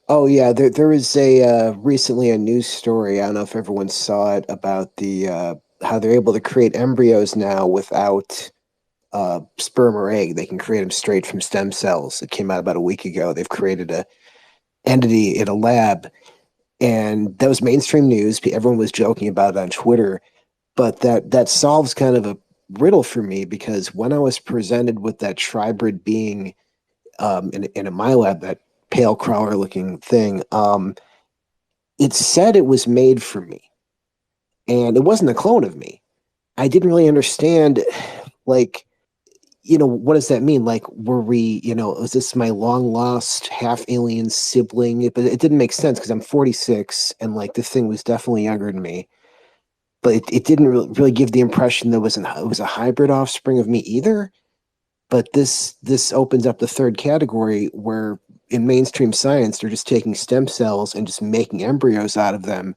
Oh yeah, there was a recently a news story. I don't know if everyone saw it about the how they're able to create embryos now without sperm or egg. They can create them straight from stem cells. It came out about a week ago. They've created a entity in a lab, and that was mainstream news. Everyone was joking about it on Twitter, but that solves kind of a riddle for me because when I was presented with that tribrid being in a my lab, that pale crawler looking thing, it said it was made for me, and it wasn't a clone of me. I didn't really understand, like, what does that mean? Like, were we, was this my long lost half alien sibling? But it didn't make sense because I'm 46 and like this thing was definitely younger than me. But it didn't really give the impression that it was a hybrid offspring of me either. But this opens up the third category where in mainstream science they're just taking stem cells and just making embryos out of them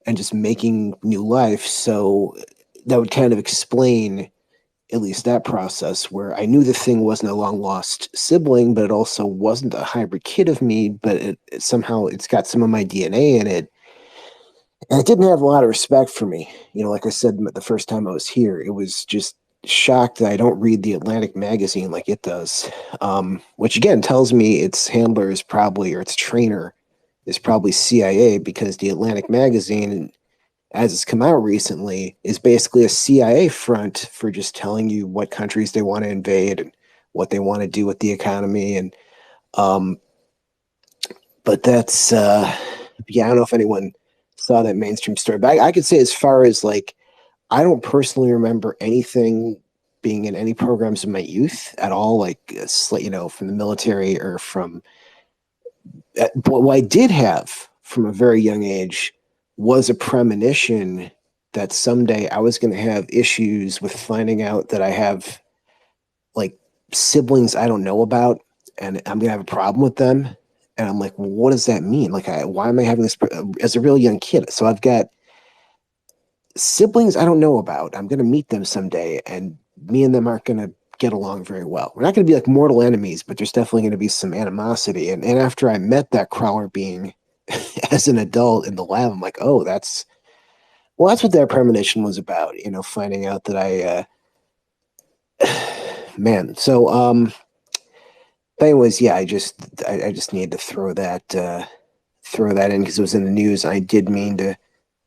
and just making new life. So that would kind of explain at least that process where I knew the thing wasn't a long lost sibling, but it also wasn't a hybrid kid of me, but somehow it's got some of my DNA in it. And it didn't have a lot of respect for me. Like I said, the first time I was here, it was just shocked that I don't read the Atlantic magazine like it does. Which again tells me its handler is probably, or its trainer is probably CIA because the Atlantic magazine, as it's come out recently, is basically a CIA front for just telling you what countries they want to invade and what they want to do with the economy. And um, but that's yeah, I don't know if anyone saw that mainstream story, but I could say as far as like I don't personally remember anything being in any programs in my youth at all, like from the military or from. But what I did have from a very young age was a premonition that someday I was going to have issues with finding out that I have like siblings I don't know about, and I'm going to have a problem with them. And I'm like, well, what does that mean? Like, why am I having this as a real young kid? So I've got siblings I don't know about. I'm going to meet them someday, and me and them aren't going to get along very well. We're not going to be like mortal enemies, but there's definitely going to be some animosity. And after I met that crawler being as an adult in the lab, I'm like, oh, that's what that premonition was about. Finding out that man. So but anyways, yeah, I just needed to throw that in because it was in the news. I did mean to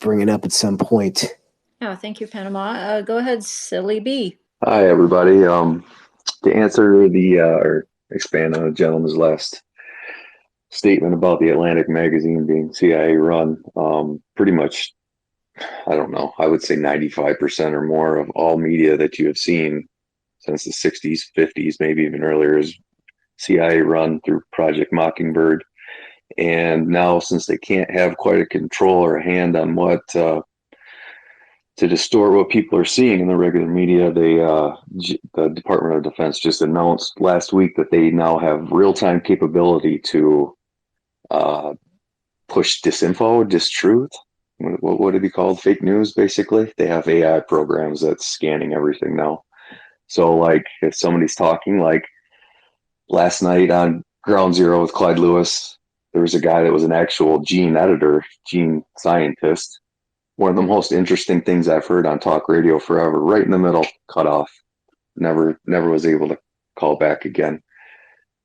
bring it up at some point. Yeah, thank you, Panama. Go ahead, Silly B. Hi, everybody. To answer or expand on the gentleman's last statement about the Atlantic magazine being CIA run, pretty much, I don't know, I would say 95% or more of all media that you have seen since the 60s, 50s, maybe even earlier is CIA run through Project Mockingbird. And now, since they can't have quite a control or a hand on what to distort what people are seeing in the regular media, the Department of Defense just announced last week that they now have real-time capability to uh, push disinfo, distruth. What would it be called? Fake news, basically. They have AI programs that's scanning everything now. So, like, if somebody's talking, like last night on Ground Zero with Clyde Lewis, there was a guy that was an actual gene editor, gene scientist. One of the most interesting things I've heard on talk radio forever, right in the middle, cut off. Never was able to call back again.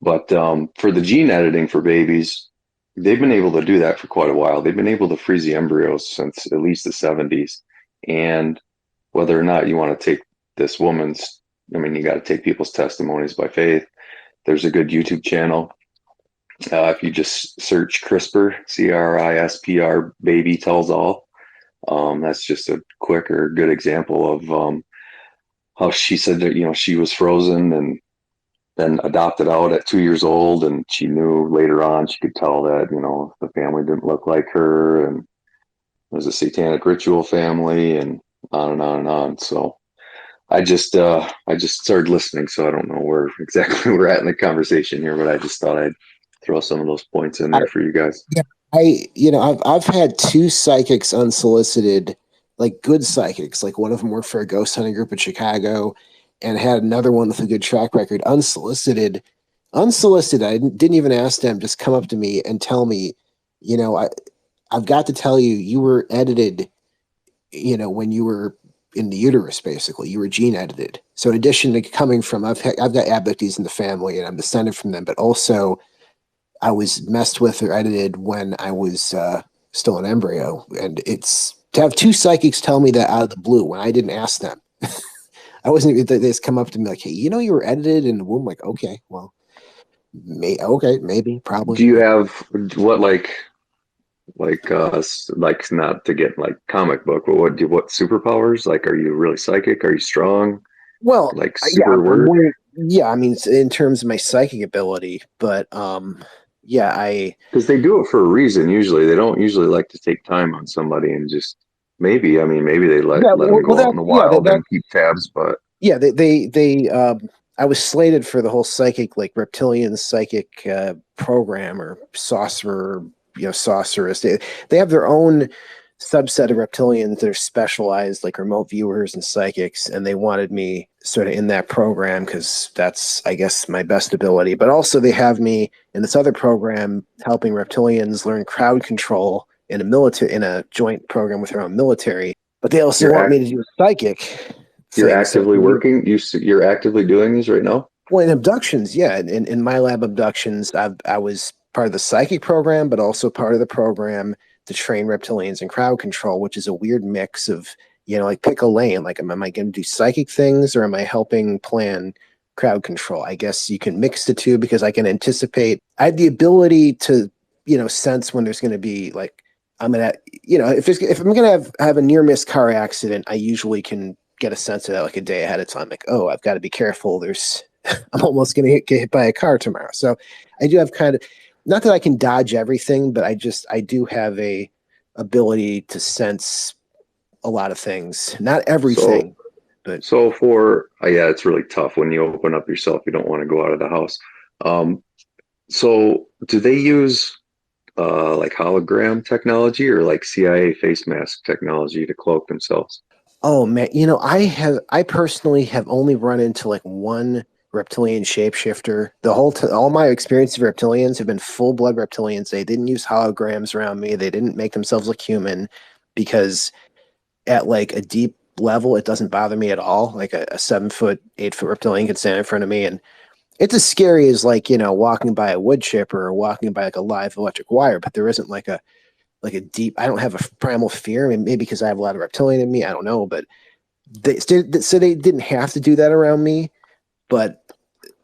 But for the gene editing for babies, they've been able to do that for quite a while. They've been able to freeze the embryos since at least the 70s. And whether or not you want to take this woman's, I mean, you got to take people's testimonies by faith. There's a good YouTube channel. If you just search CRISPR, CRISPR, baby tells all. That's just a quick or good example of how she said that she was frozen and then adopted out at 2 years old, and she knew later on she could tell that the family didn't look like her, and it was a satanic ritual family, and on and on and on. So I just started listening, so I don't know where exactly we're at in the conversation here, but I just thought I'd throw some of those points in I, there for you guys. yeah, I've had two psychics unsolicited, like good psychics. Like one of them worked for a ghost hunting group in Chicago, and had another one with a good track record unsolicited. unsolicited. I didn't even ask them. Just come up to me and tell me, you know, I've got to tell you, you were edited, when you were in the uterus, basically, you were gene edited. So in addition to coming from, I've got abductees in the family and I'm descended from them, but also I was messed with or edited when I was still an embryo. And it's to have two psychics tell me that out of the blue when I didn't ask them. I wasn't even, they just come up to me like, hey, you were edited in the womb. Like, okay, well, okay, maybe, probably. Do you have what like not to get like comic book, but what superpowers? Like, are you really psychic? Are you strong? Well, Like yeah, super word? yeah. I mean, in terms of my psychic ability, but yeah, Because they do it for a reason. Usually, they don't usually like to take time on somebody and just maybe. I mean, maybe they yeah, let them well, go out in the yeah, wild and keep tabs. But yeah, I was slated for the whole psychic, like reptilian psychic program or sorcerer, sorceress. They have their own subset of reptilians that are specialized, like remote viewers and psychics, and they wanted me sort of in that program because that's, I guess, my best ability. But also, they have me in this other program helping reptilians learn crowd control in a joint program with their own military. But they also you're want me act to do a psychic you're thing. So actively working. You're actively doing these right now. well, in abductions, yeah, in my lab abductions, I was part of the psychic program, but also part of the program to train reptilians in crowd control, which is a weird mix of, like pick a lane. Like, am I going to do psychic things or am I helping plan crowd control? I guess you can mix the two because I can anticipate. I have the ability to, sense when there's going to be like I'm gonna, if I'm gonna have a near miss car accident, I usually can get a sense of that like a day ahead of time. Like, oh, I've got to be careful. I'm almost going to get hit by a car tomorrow. So I do have kind of, not that I can dodge everything, but I do have a ability to sense a lot of things. Not So everything, but so for yeah, it's really tough when you open up yourself. You don't want to go out of the house. Um, so do they use like hologram technology or like CIA face mask technology to cloak themselves? oh man, I personally have only run into like one reptilian shapeshifter. All my experience of reptilians have been full blood reptilians. They didn't use holograms around me. They didn't make themselves look human because at like a deep level, it doesn't bother me at all. Like a 7 foot, 8 foot reptilian can stand in front of me, and it's as scary as like walking by a wood chipper or walking by like a live electric wire. But there isn't like a deep. I don't have a primal fear. I mean, maybe because I have a lot of reptilian in me. I don't know, but they didn't have to do that around me. But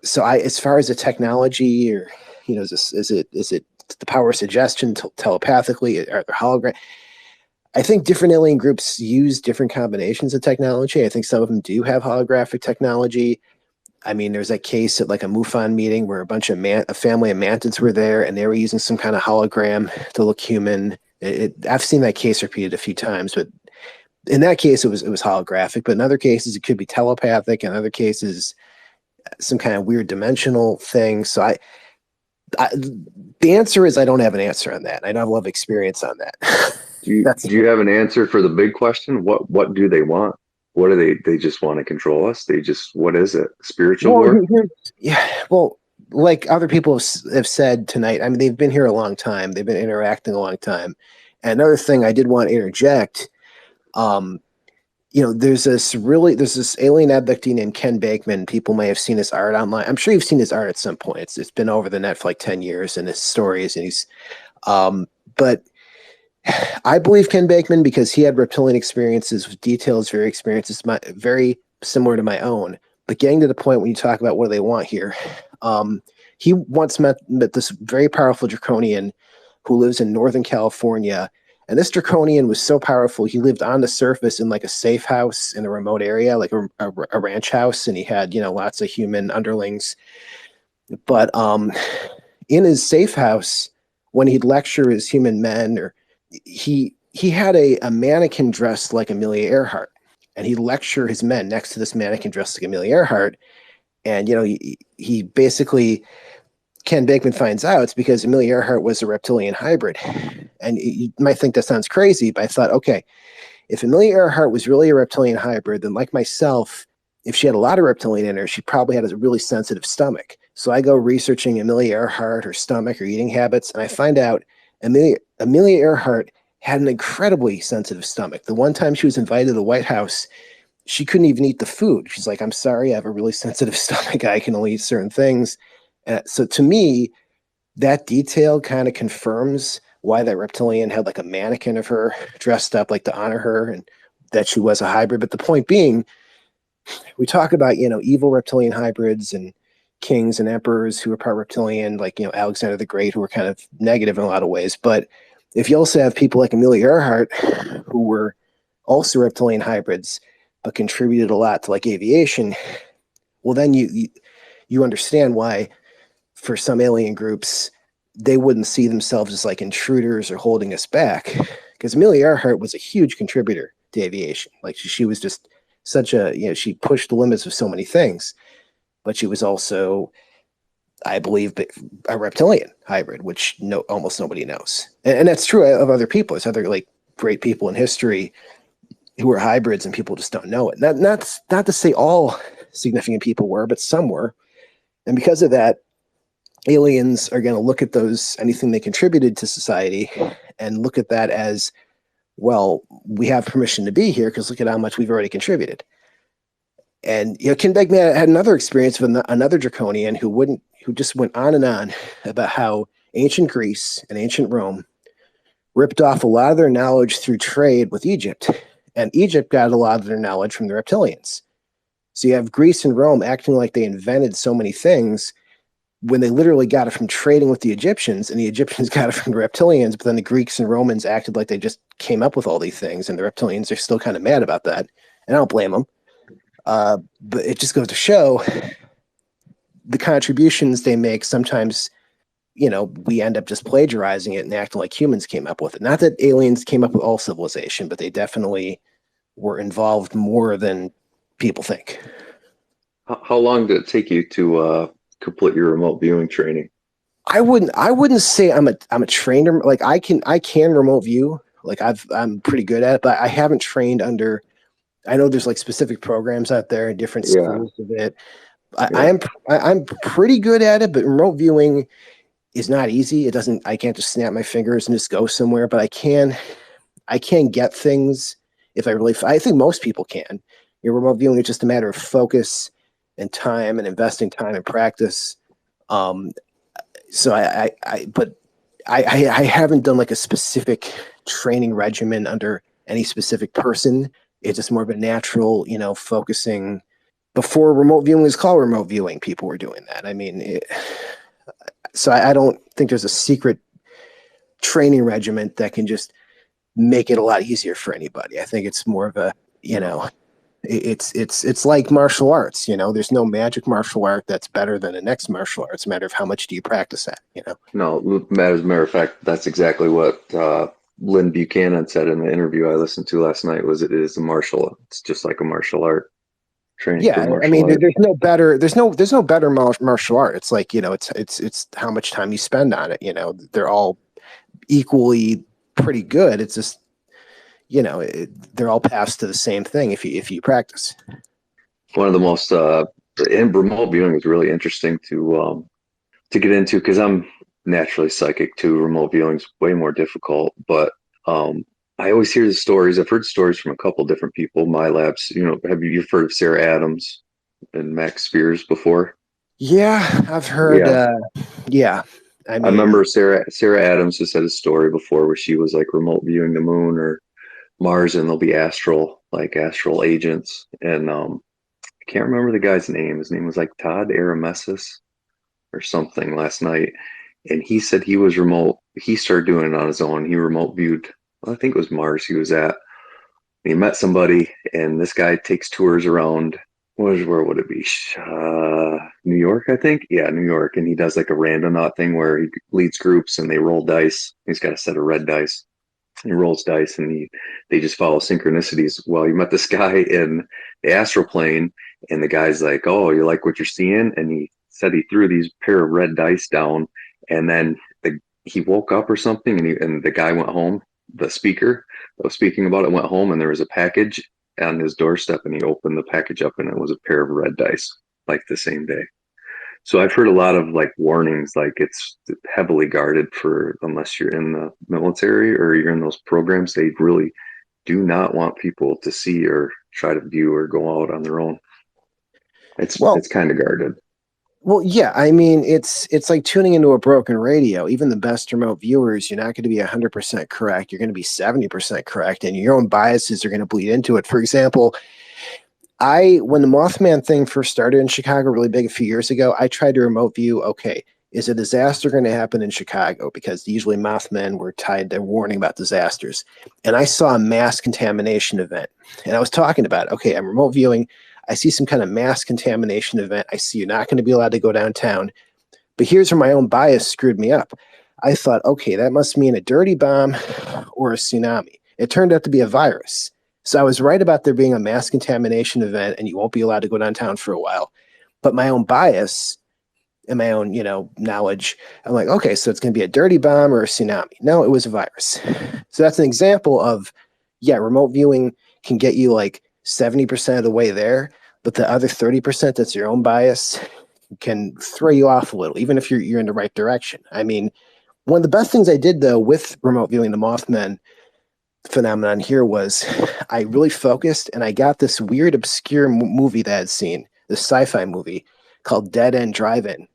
so as far as the technology or is it the power of suggestion telepathically or hologram? I think different alien groups use different combinations of technology. I think some of them do have holographic technology. I mean, there's that case at like a MUFON meeting where a family of mantids were there and they were using some kind of hologram to look human. I've seen that case repeated a few times, but in that case, it was holographic. But in other cases, it could be telepathic. In other cases, some kind of weird dimensional thing. So I the answer is I don't have an answer on that. I don't have a lot of experience on that. Do you That's do you have an answer for the big question? What do they want? What do they just want to control us? They just what is it? Spiritual well, war? yeah. Well, like other people have said tonight. I mean, they've been here a long time. They've been interacting a long time. And another thing I did want to interject. Um, there's this alien abductee named Ken Bakeman. People may have seen his art online. I'm sure you've seen his art at some point. It's been over the net for like 10 years and his stories. And but I believe Ken Bakeman because he had reptilian experiences with details, very similar to my own. But getting to the point when you talk about what do they want here, he once met this very powerful draconian who lives in Northern California. And this draconian was so powerful, he lived on the surface in like a safe house in a remote area, like a ranch house, and he had lots of human underlings. But in his safe house, when he'd lecture his human men, or he had a mannequin dressed like Amelia Earhart, and he'd lecture his men next to this mannequin dressed like Amelia Earhart. And he basically Ken Bakeman finds out it's because Amelia Earhart was a reptilian hybrid. And you might think that sounds crazy, but I thought, okay, if Amelia Earhart was really a reptilian hybrid, then like myself, if she had a lot of reptilian in her, she probably had a really sensitive stomach. So I go researching Amelia Earhart, her stomach, her eating habits, and I find out Amelia Earhart had an incredibly sensitive stomach. The one time she was invited to the White House, she couldn't even eat the food. She's like, "I'm sorry, I have a really sensitive stomach. I can only eat certain things." So to me, that detail kind of confirms why that reptilian had like a mannequin of her dressed up like to honor her and that she was a hybrid. But the point being, we talk about, evil reptilian hybrids and kings and emperors who are part reptilian, like, Alexander the Great, who were kind of negative in a lot of ways. But if you also have people like Amelia Earhart, who were also reptilian hybrids, but contributed a lot to like aviation, well, then you understand why for some alien groups, they wouldn't see themselves as like intruders or holding us back. Because Amelia Earhart was a huge contributor to aviation. Like she was just such she pushed the limits of so many things, but she was also, I believe, a reptilian hybrid, which almost nobody knows. And that's true of other people. There's other like great people in history who are hybrids and people just don't know it. Not to say all significant people were, but some were. And because of that, aliens are going to look at anything they contributed to society and look at that as, well, we have permission to be here because look at how much we've already contributed. And Ken Begman had another experience with another draconian who just went on and on about how ancient Greece and ancient Rome ripped off a lot of their knowledge through trade with Egypt, and Egypt got a lot of their knowledge from the reptilians. So you have Greece and Rome acting like they invented so many things when they literally got it from trading with the Egyptians, and the Egyptians got it from the reptilians, but then the Greeks and Romans acted like they just came up with all these things, and the reptilians are still kind of mad about that, and I don't blame them. But it just goes to show the contributions they make. Sometimes, we end up just plagiarizing it and acting like humans came up with it. Not that aliens came up with all civilization, but they definitely were involved more than people think. How long did it take you to complete your remote viewing training? I wouldn't say I'm a trainer. Like I can remote view. Like I'm pretty good at it, but I haven't trained under. I know there's like specific programs out there, different Yeah, schools of it. yeah. I'm pretty good at it, but remote viewing is not easy. I can't just snap my fingers and just go somewhere, but I can get things if I think most people can. Your remote viewing is just a matter of focus and time and investing time and practice. Um, so I haven't done like a specific training regimen under any specific person. It's just more of a natural, focusing. Before remote viewing was called remote viewing, people were doing that. I mean, so I don't think there's a secret training regimen that can just make it a lot easier for anybody. I think it's more of a, it's like martial arts. There's no magic martial art that's better than the next martial art. It's a matter of how much do you practice at. No, as a matter of fact, that's exactly what Lynn Buchanan said in the interview I listened to last night. Was it is a martial? It's just like a martial art training for Yeah, I martial mean, art. there's no better martial art. It's like, it's how much time you spend on it. They're all equally pretty good. It's just, they're all paths to the same thing if you practice. One of the most and remote viewing is really interesting to get into because I'm naturally psychic too. Remote viewing is way more difficult, but I always hear the stories. I've heard stories from a couple different people. My labs, have you've heard of Sarah Adams and Max Spears before? Yeah, I've heard. Yeah, Yeah, I I mean, remember Sarah Adams has had a story before where she was like remote viewing the moon or Mars, and there'll be astral agents, and I can't remember the guy's name. His name was like Todd Aramesis or something last night, and he said he was remote. He started doing it on his own. He remote viewed. Well, I think it was Mars he was at. He met somebody, and this guy takes tours around. Where would it be? New York, I think. Yeah, New York, and he does like a randonaut thing where he leads groups and they roll dice. He's got a set of red dice. He rolls dice, and they just follow synchronicities. Well, you met this guy in the astral plane, and the guy's like, "Oh, you like what you're seeing?" And he said he threw these pair of red dice down, and then he woke up or something, and the guy went home. The speaker that was speaking about it went home, and there was a package on his doorstep, and he opened the package up, and it was a pair of red dice, like the same day. So I've heard a lot of like warnings, like it's heavily guarded for unless you're in the military or you're in those programs. They really do not want people to see or try to view or go out on their own. Well, It's kind of guarded. well, yeah. I mean, it's like tuning into a broken radio. Even the best remote viewers, you're not going to be 100% correct. You're going to be 70% correct, and your own biases are going to bleed into it. For example, when the Mothman thing first started in Chicago, really big a few years ago, I tried to remote view. Okay, is a disaster going to happen in Chicago? Because usually Mothmen were tied to warning about disasters, and I saw a mass contamination event, and I was talking about, okay, I'm remote viewing. I see some kind of mass contamination event. I see you're not going to be allowed to go downtown. But here's where my own bias screwed me up. I thought, okay, that must mean a dirty bomb or a tsunami. It turned out to be a virus. So I was right about there being a mass contamination event and you won't be allowed to go downtown for a while. But my own bias and my own, knowledge, I'm like, okay, so it's going to be a dirty bomb or a tsunami. No, it was a virus. So that's an example of, yeah, remote viewing can get you like 70% of the way there, but the other 30% that's your own bias can throw you off a little, even if you're in the right direction. I mean, one of the best things I did though with remote viewing the Mothman phenomenon here was I really focused and I got this weird obscure movie that I'd seen, this sci-fi movie called Dead End Drive-In,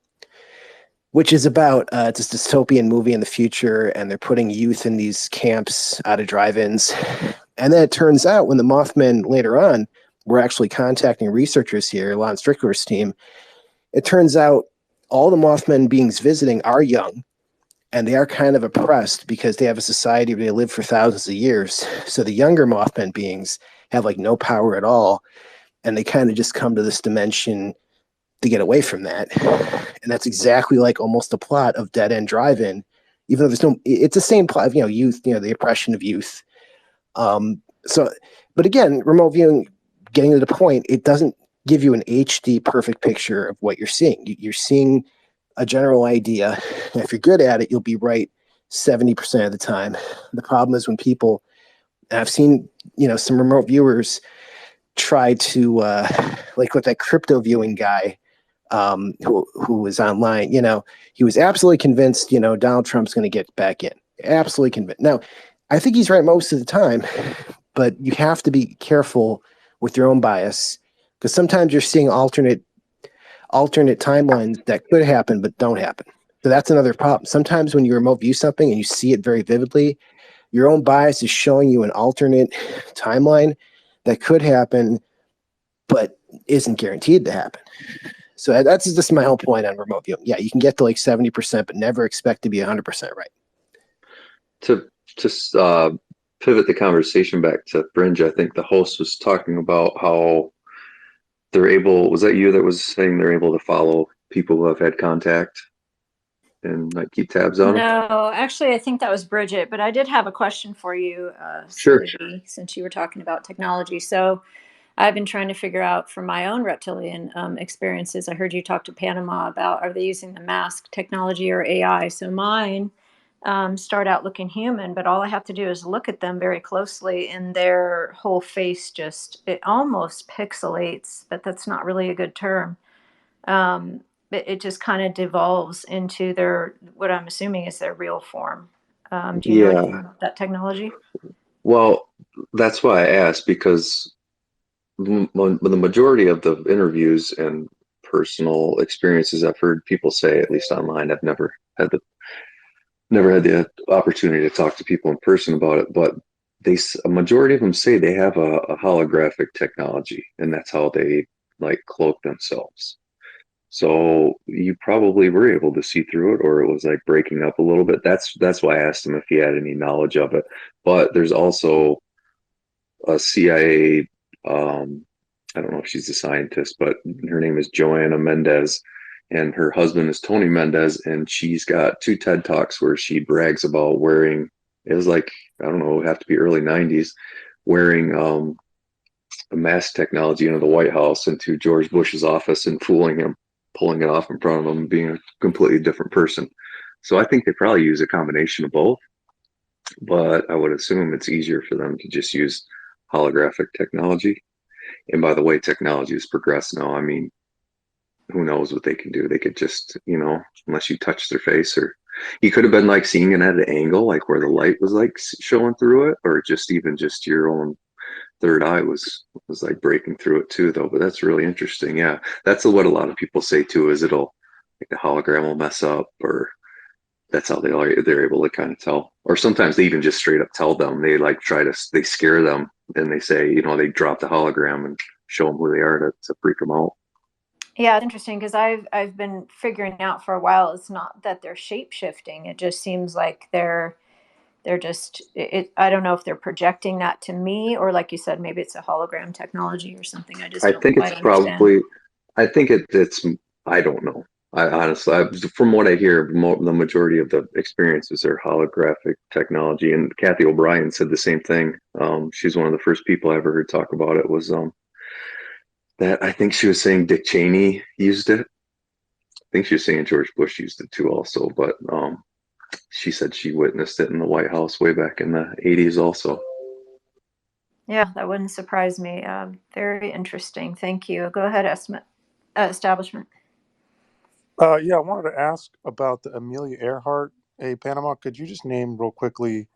which is about it's this dystopian movie in the future, and they're putting youth in these camps out of drive-ins. And then it turns out when the Mothman later on were actually contacting researchers here, Lon Strickler's team, it turns out all the Mothman beings visiting are young, and they are kind of oppressed because they have a society where they live for thousands of years. So the younger Mothman beings have like no power at all, and they kind of just come to this dimension to get away from that. And that's exactly like almost the plot of Dead End Drive-In, even though it's the same plot of, youth, the oppression of youth. So, but again, remote viewing, getting to the point, it doesn't give you an HD perfect picture of what you're seeing. You're seeing a general idea. And if you're good at it, you'll be right 70% of the time. The problem is when people, and I've seen, some remote viewers try to, like with that crypto viewing guy, who was online, he was absolutely convinced, Donald Trump's going to get back in. Absolutely convinced. Now, I think he's right most of the time, but you have to be careful with your own bias because sometimes you're seeing alternate timelines that could happen but don't happen. So that's another problem. Sometimes when you remote view something and you see it very vividly, your own bias is showing you an alternate timeline that could happen but isn't guaranteed to happen. So that's just my whole point on remote viewing. Yeah, you can get to like 70%, but never expect to be 100% right. To just pivot the conversation back to Fringe, I think the host was talking about how they're able, was that you that was saying they're able to follow people who have had contact and like keep tabs on them? No, actually, I think that was Bridget, but I did have a question for you, Sure. Sylvie, since you were talking about technology. So I've been trying to figure out from my own reptilian experiences. I heard you talk to Panama about are they using the mask technology or AI? So mine start out looking human, but all I have to do is look at them very closely, and their whole face it almost pixelates, but that's not really a good term. It just kind of devolves into what I'm assuming is their real form. Do you know anything Yeah. about that technology? Well, that's why I asked because when the majority of the interviews and personal experiences I've heard people say, at least online, I've never had the opportunity to talk to people in person about it, but a majority of them say they have a holographic technology, and that's how they like cloak themselves. So you probably were able to see through it, or it was like breaking up a little bit. That's why I asked him if he had any knowledge of it. But there's also a CIA. I don't know if she's a scientist, but her name is Joanna Mendez, and her husband is Tony Mendez, and she's got two TED Talks where she brags about wearing. It was like, I don't know, it would have to be early '90s, wearing a mask technology into the White House, into George Bush's office, and fooling him, pulling it off in front of him, being a completely different person. So I think they probably use a combination of both, but I would assume it's easier for them to just use holographic technology. And by the way, technology has progressed now. I mean, who knows what they can do. They could just, unless you touch their face, or you could have been like seeing it at an angle, like where the light was like showing through it, or just even just your own third eye was like breaking through it too, though. But that's really interesting. Yeah, that's what a lot of people say too, is it'll, like, the hologram will mess up, or that's how they're able to kind of tell. Or sometimes they even just straight up tell them. They like they scare them, and they say, they drop the hologram and show them who they are to freak them out. Yeah, it's interesting because I've been figuring out for a while it's not that they're shape shifting. It just seems like they're just I don't know if they're projecting that to me, or like you said, maybe it's a hologram technology or something I just I don't think it's quite understand. probably, I think it's, I don't know. I honestly, from what I hear, the majority of the experiences are holographic technology. And Kathy O'Brien said the same thing. She's one of the first people I ever heard talk about it. Was that I think she was saying Dick Cheney used it. I think she was saying George Bush used it too, also. But she said she witnessed it in the White House way back in the '80s, also. Yeah, that wouldn't surprise me. Very interesting. Thank you. Go ahead, estimate establishment. Yeah, I wanted to ask about the Amelia Earhart. Hey, Panama, could you just name real quickly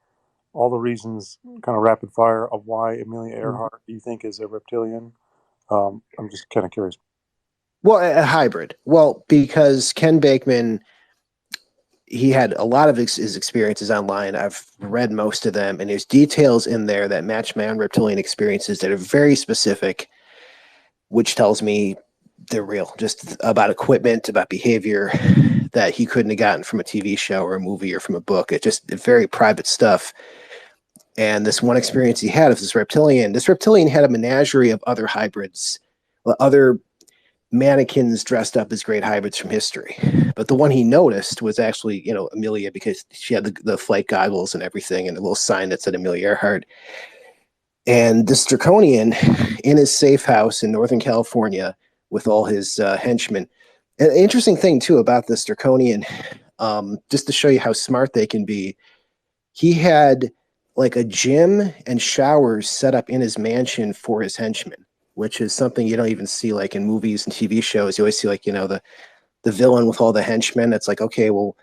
all the reasons, kind of rapid fire, of why Amelia Earhart you think is a reptilian? I'm just kind of curious. Well, a hybrid. Well, because Ken Bakeman, he had a lot of his experiences online. I've read most of them, and there's details in there that match my own reptilian experiences that are very specific, which tells me they're real, just about equipment, about behavior that he couldn't have gotten from a TV show or a movie or from a book. It's just very private stuff. And this one experience he had of this reptilian had a menagerie of other hybrids, other mannequins dressed up as great hybrids from history. But the one he noticed was actually, Amelia, because she had the flight goggles and everything, and a little sign that said Amelia Earhart. And this draconian in his safe house in Northern California with all his henchmen. An interesting thing, too, about this draconian, just to show you how smart they can be, he had like a gym and showers set up in his mansion for his henchmen, which is something you don't even see like in movies and TV shows. You always see like, the villain with all the henchmen. It's like, okay, well,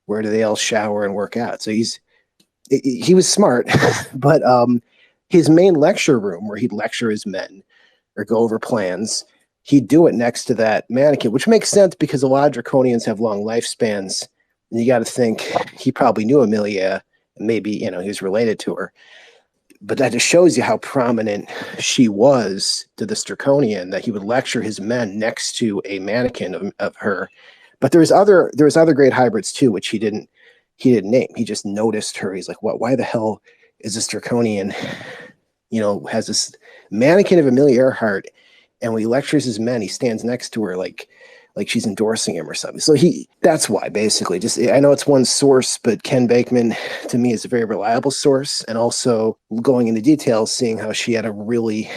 where do they all shower and work out? So he was smart, but his main lecture room where he'd lecture his men or go over plans, he'd do it next to that mannequin, which makes sense because a lot of draconians have long lifespans. And you got to think he probably knew Amelia, and maybe, he was related to her. But that just shows you how prominent she was to this draconian, that he would lecture his men next to a mannequin of her. But there was other great hybrids too, which he didn't name. He just noticed her. He's like, what? Why the hell is this draconian, has this mannequin of Amelia Earhart, and when he lectures his men, he stands next to her like she's endorsing him or something. So that's why, basically. Just, I know it's one source, but Ken Bakeman to me is a very reliable source. And also going into details, seeing how she had a really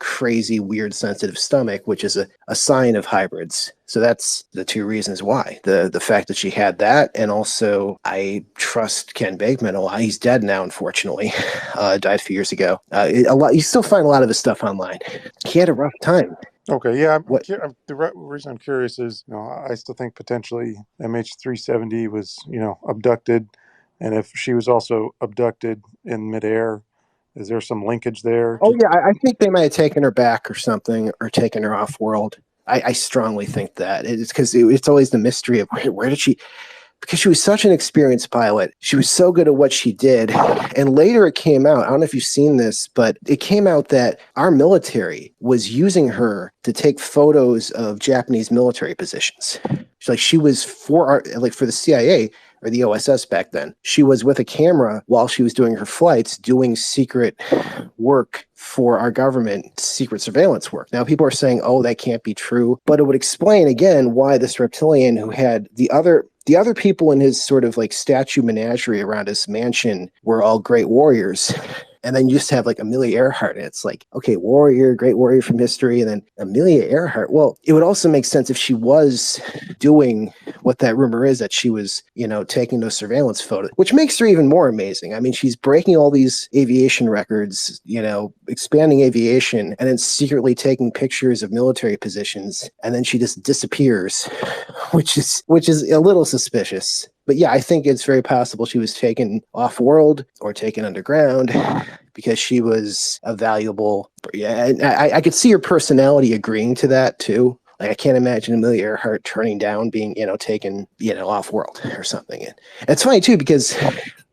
crazy, weird, sensitive stomach, which is a sign of hybrids. So that's the two reasons why. The fact that she had that, and also I trust Ken Bakeman a lot. He's dead now, unfortunately. Died a few years ago. You still find a lot of his stuff online. He had a rough time. Okay, yeah. The reason I'm curious is, I still think potentially MH370 was, abducted, and if she was also abducted in midair, is there some linkage there? Oh yeah, I think they might have taken her back or something, or taken her off world. I strongly think that it's because it's always the mystery of where did she, because she was such an experienced pilot. She was so good at what she did. And later it came out, I don't know if you've seen this, but it came out that our military was using her to take photos of Japanese military positions. She was for the CIA or the OSS back then. She was with a camera while she was doing her flights, doing secret work for our government, secret surveillance work. Now people are saying, oh, that can't be true, but it would explain again why this reptilian, who had the other people in his sort of like statue menagerie around his mansion, were all great warriors. And then you just have like Amelia Earhart, and it's like, okay, warrior, great warrior from history, and then Amelia Earhart. Well, it would also make sense if she was doing what that rumor is, that she was, taking those surveillance photos, which makes her even more amazing. I mean, she's breaking all these aviation records, expanding aviation, and then secretly taking pictures of military positions, and then she just disappears, which is a little suspicious. But yeah, I think it's very possible she was taken off-world or taken underground because she was a valuable. Yeah, and I could see her personality agreeing to that too. Like, I can't imagine Amelia Earhart turning down being, taken, off-world or something. And it's funny too, because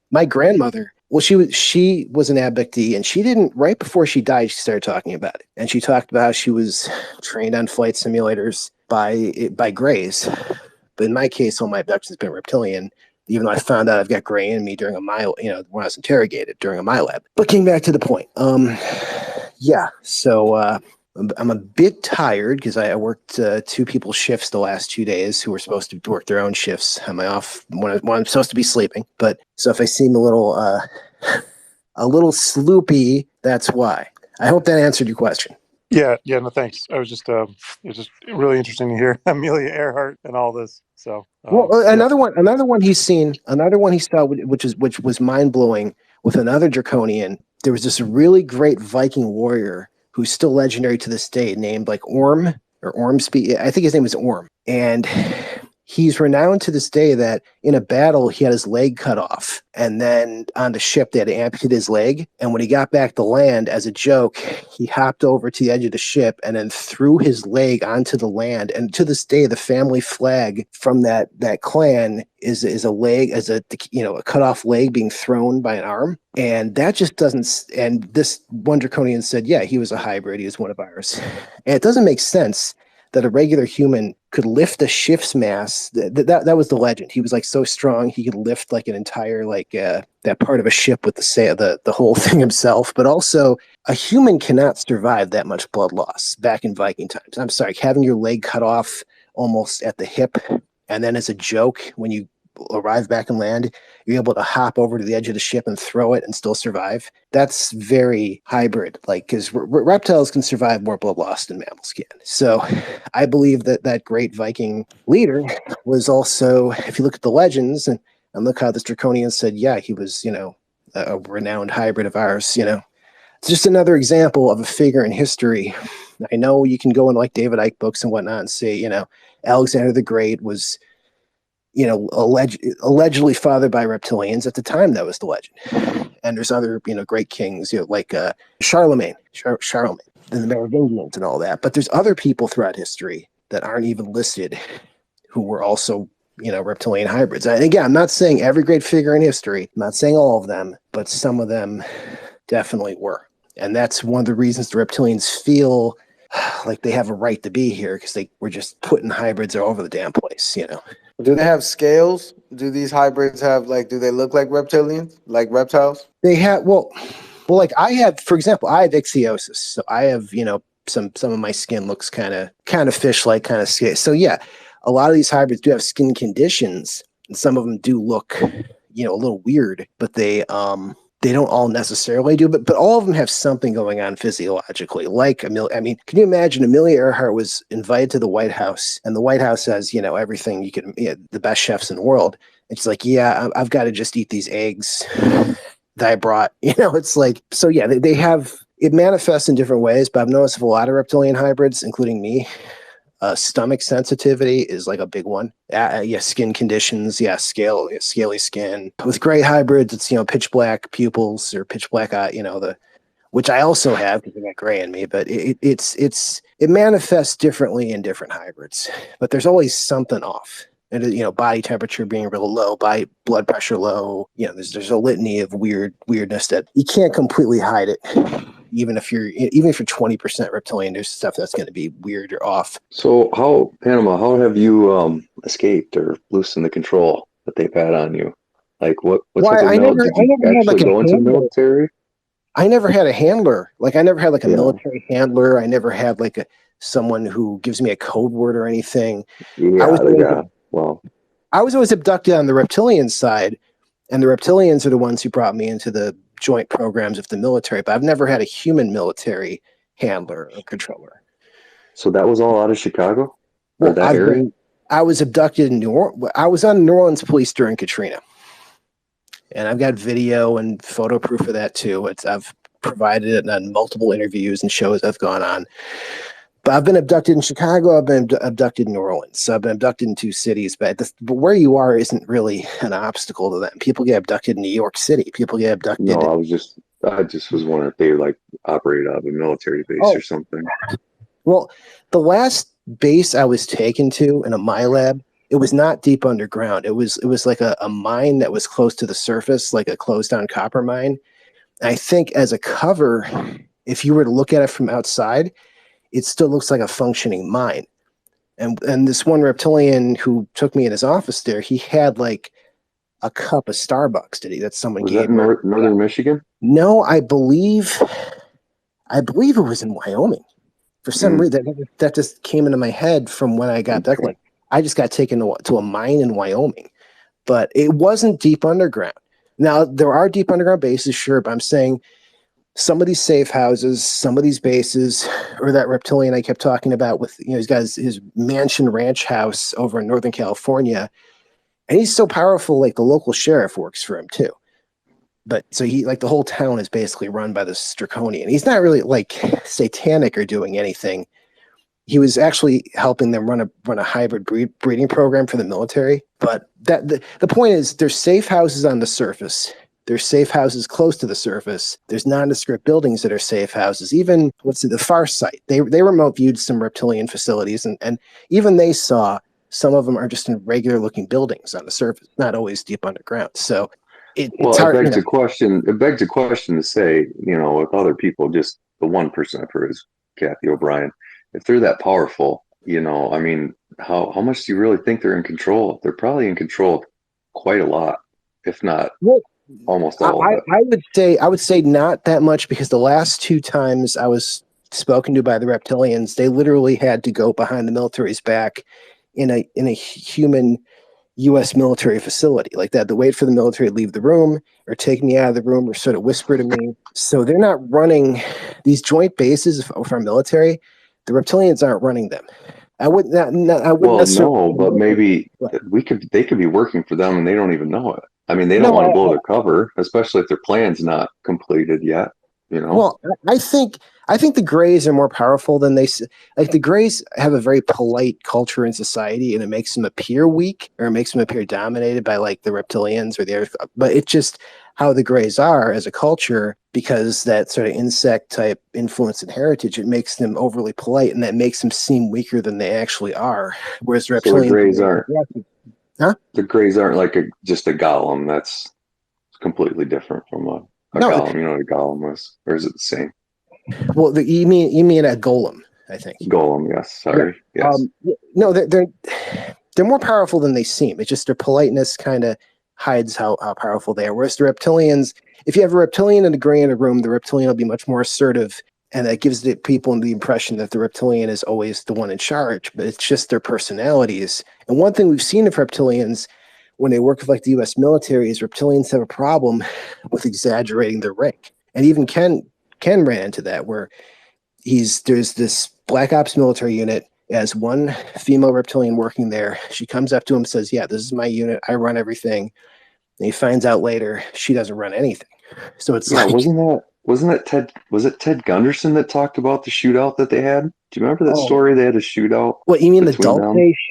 my grandmother, well, she was an abductee, and she didn't, right before she died, she started talking about it. And she talked about how she was trained on flight simulators by Greys. But in my case, all my abductions have been reptilian, even though I found out I've got gray in me during a mile, when I was interrogated during a MILAB. But getting back to the point, yeah, so I'm a bit tired because I worked 2 people's shifts the last 2 days who were supposed to work their own shifts on my off when I'm supposed to be sleeping. But so if I seem a little sloopy, that's why. I hope that answered your question. Yeah, no, thanks. I was just, it was just really interesting to hear Amelia Earhart and all this. So, Well, yeah. another one he saw, which was mind blowing, with another draconian. There was this really great Viking warrior who's still legendary to this day, named like Orm or Ormsby. I think his name is Orm, and he's renowned to this day that in a battle he had his leg cut off, and then on the ship they had to amputate his leg. And when he got back to land, as a joke, he hopped over to the edge of the ship and then threw his leg onto the land. And to this day, the family flag from that clan is a leg, as a cut off leg being thrown by an arm. And that just doesn't. And this one draconian said, yeah, he was a hybrid. He was one of ours. And it doesn't make sense that a regular human could lift a ship's mass. That was the legend. He was like so strong he could lift like an entire that part of a ship with the whole thing himself. But also, a human cannot survive that much blood loss back in Viking times. I'm sorry, having your leg cut off almost at the hip, and then as a joke, when you arrive back in land, you're able to hop over to the edge of the ship and throw it and still survive. That's very hybrid, because reptiles can survive more blood loss than mammals can. So I believe that great Viking leader was also, if you look at the legends and look how this draconian said, yeah, he was, a renowned hybrid of ours. It's just another example of a figure in history. I know you can go in like David Icke books and whatnot and say, Alexander the Great was, allegedly fathered by reptilians. At the time, that was the legend. And there's other, great kings, like Charlemagne, and the Merovingians and all that. But there's other people throughout history that aren't even listed who were also, reptilian hybrids. And again, I'm not saying every great figure in history. I'm not saying all of them, but some of them definitely were. And that's one of the reasons the reptilians feel like they have a right to be here, because they were just putting hybrids all over the damn place, Do they have scales? Do these hybrids have do they look like reptilians, like reptiles? They have, well, like I have, for example, I have ichthyosis. So I have, some of my skin looks kind of fish-like, kind of scale. So yeah, a lot of these hybrids do have skin conditions, and some of them do look, a little weird, but they don't all necessarily do, but all of them have something going on physiologically. Like I mean, can you imagine Amelia Earhart was invited to the White House, and the White House has, everything you can, the best chefs in the world. It's like, yeah, I've got to just eat these eggs that I brought. It's like, so yeah, they have, it manifests in different ways, but I've noticed with a lot of reptilian hybrids, including me, stomach sensitivity is like a big one. Yeah, skin conditions. Yeah, scaly skin. With gray hybrids, it's pitch black pupils or pitch black eye. Which I also have because I got gray in me. But it manifests differently in different hybrids. But there's always something off. And body temperature being real low, blood pressure low. There's a litany of weirdness that you can't completely hide it. Even if you're 20% reptilian, there's stuff that's going to be weird or off. So how have you escaped or loosened the control that they've had on you? Like what type of did you actually go into the military? I never had a handler. I never had a military handler. I never had someone who gives me a code word or anything. Yeah, I was always abducted on the reptilian side, and the reptilians are the ones who brought me into the joint programs with the military, but I've never had a human military handler or controller. So that was all out of Chicago, or Well, that area? I was abducted in New Orleans. I was on New Orleans police during Katrina, and I've got video and photo proof of that too. I've provided it on multiple interviews and shows I've gone on. But I've been abducted in Chicago. I've been abducted in New Orleans. So I've been abducted in 2 cities. But where you are isn't really an obstacle to them. People get abducted in New York City. People get abducted. No, I just was wondering if they like operated out of a military base or something. Well, the last base I was taken to in a MyLab, it was not deep underground. It was like a mine that was close to the surface, like a closed down copper mine. And I think as a cover, if you were to look at it from outside, it still looks like a functioning mine. And this one reptilian who took me in his office there, he had like a cup of Starbucks, did he? That someone Was gave that in northern Michigan? No, I believe it was in Wyoming. For some reason, that just came into my head from when I got back. Like, I just got taken to a mine in Wyoming, but it wasn't deep underground. Now, there are deep underground bases, sure, but I'm saying some of these safe houses, some of these bases, or that reptilian I kept talking about with, he's got his mansion ranch house over in Northern California, and he's so powerful, like the local sheriff works for him too. But so he, like, the whole town is basically run by this draconian. He's not really like satanic or doing anything. He was actually helping them run a hybrid breeding program for the military. But the point is, there's safe houses on the surface. There's safe houses close to the surface. There's nondescript buildings that are safe houses. Even the Far Site, they remote viewed some reptilian facilities, and even they saw some of them are just in regular looking buildings on the surface, not always deep underground. So it's hard. It begs a question to say, with other people, just the one person I've heard is Kathy O'Brien. If they're that powerful, I mean, how much do you really think they're in control? They're probably in control of quite a lot, if not almost all of it. I would say not that much, because the last 2 times I was spoken to by the reptilians, they literally had to go behind the military's back in a human U.S. military facility like that, to wait for the military to leave the room or take me out of the room or sort of whisper to me. So they're not running these joint bases of our military. The reptilians aren't running them. I wouldn't necessarily. No, but maybe they could be working for them and they don't even know it. I mean, they don't want to blow their cover, especially if their plan's not completed yet. Well, I think the Greys are more powerful than the Greys have a very polite culture in society, and it makes them appear weak, or it makes them appear dominated by like the reptilians or the other. But it's just how the Greys are as a culture, because that sort of insect type influence and heritage, it makes them overly polite, and that makes them seem weaker than they actually are. Whereas the reptilians, so the Greys aren't. The Greys aren't like just a golem. That's completely different from a golem. You know what a golem was, or is it the same? Well, you mean a golem? I think golem. Yes. Sorry. Yeah. Yes. No, they're more powerful than they seem. It's just their politeness kind of hides how powerful they are. Whereas the reptilians, if you have a reptilian and a Grey in a room, the reptilian will be much more assertive, and that gives the people the impression that the reptilian is always the one in charge. But it's just their personalities. And one thing we've seen of reptilians, when they work with like the U.S. military, is reptilians have a problem with exaggerating their rank. And even Ken ran into that, where there's this Black Ops military unit, as one female reptilian working there. She comes up to him and says, "Yeah, this is my unit. I run everything." And he finds out later she doesn't run anything. So it's wasn't that Ted? Was it Ted Gunderson that talked about the shootout that they had? Do you remember that story? They had a shootout. What, you mean the Dulce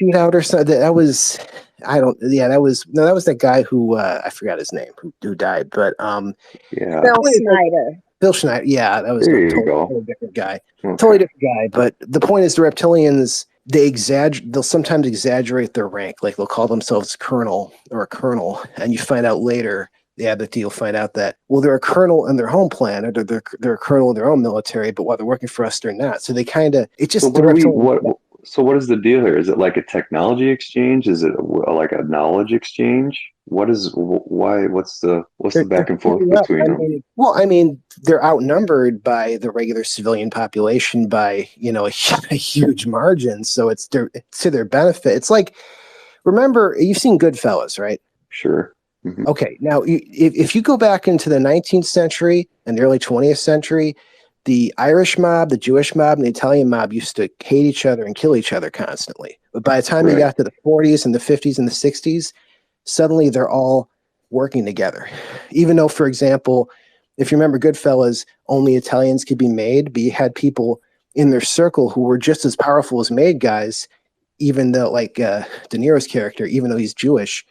shootout or something? That was that was that guy who I forgot his name who died, but yeah, Bill Snyder. Bill Schneider, yeah, that was a totally different guy. Okay. Totally different guy. But the point is, the reptilians, they'll sometimes exaggerate their rank. Like they'll call themselves colonel or a colonel, and you find out later, you'll find out that, well, they're a colonel in their home planet, or they're a colonel in their own military, but while they're working for us, they're not. So they kind of, it's just. So what is the deal here? Is it like a technology exchange? Is it like a knowledge exchange? What's the back and forth between them? Well, I mean, they're outnumbered by the regular civilian population by, a huge margin. So it's to their benefit. It's like, remember, you've seen Goodfellas, right? Sure. Mhm. Okay, now if you go back into the 19th century and the early 20th century, the Irish mob, the Jewish mob, and the Italian mob used to hate each other and kill each other constantly. But by the time you Right. got to the 40s and the 50s and the 60s, suddenly they're all working together. Even though, for example, if you remember Goodfellas, only Italians could be made, but you had people in their circle who were just as powerful as made guys, even though, like De Niro's character, even though he's Jewish,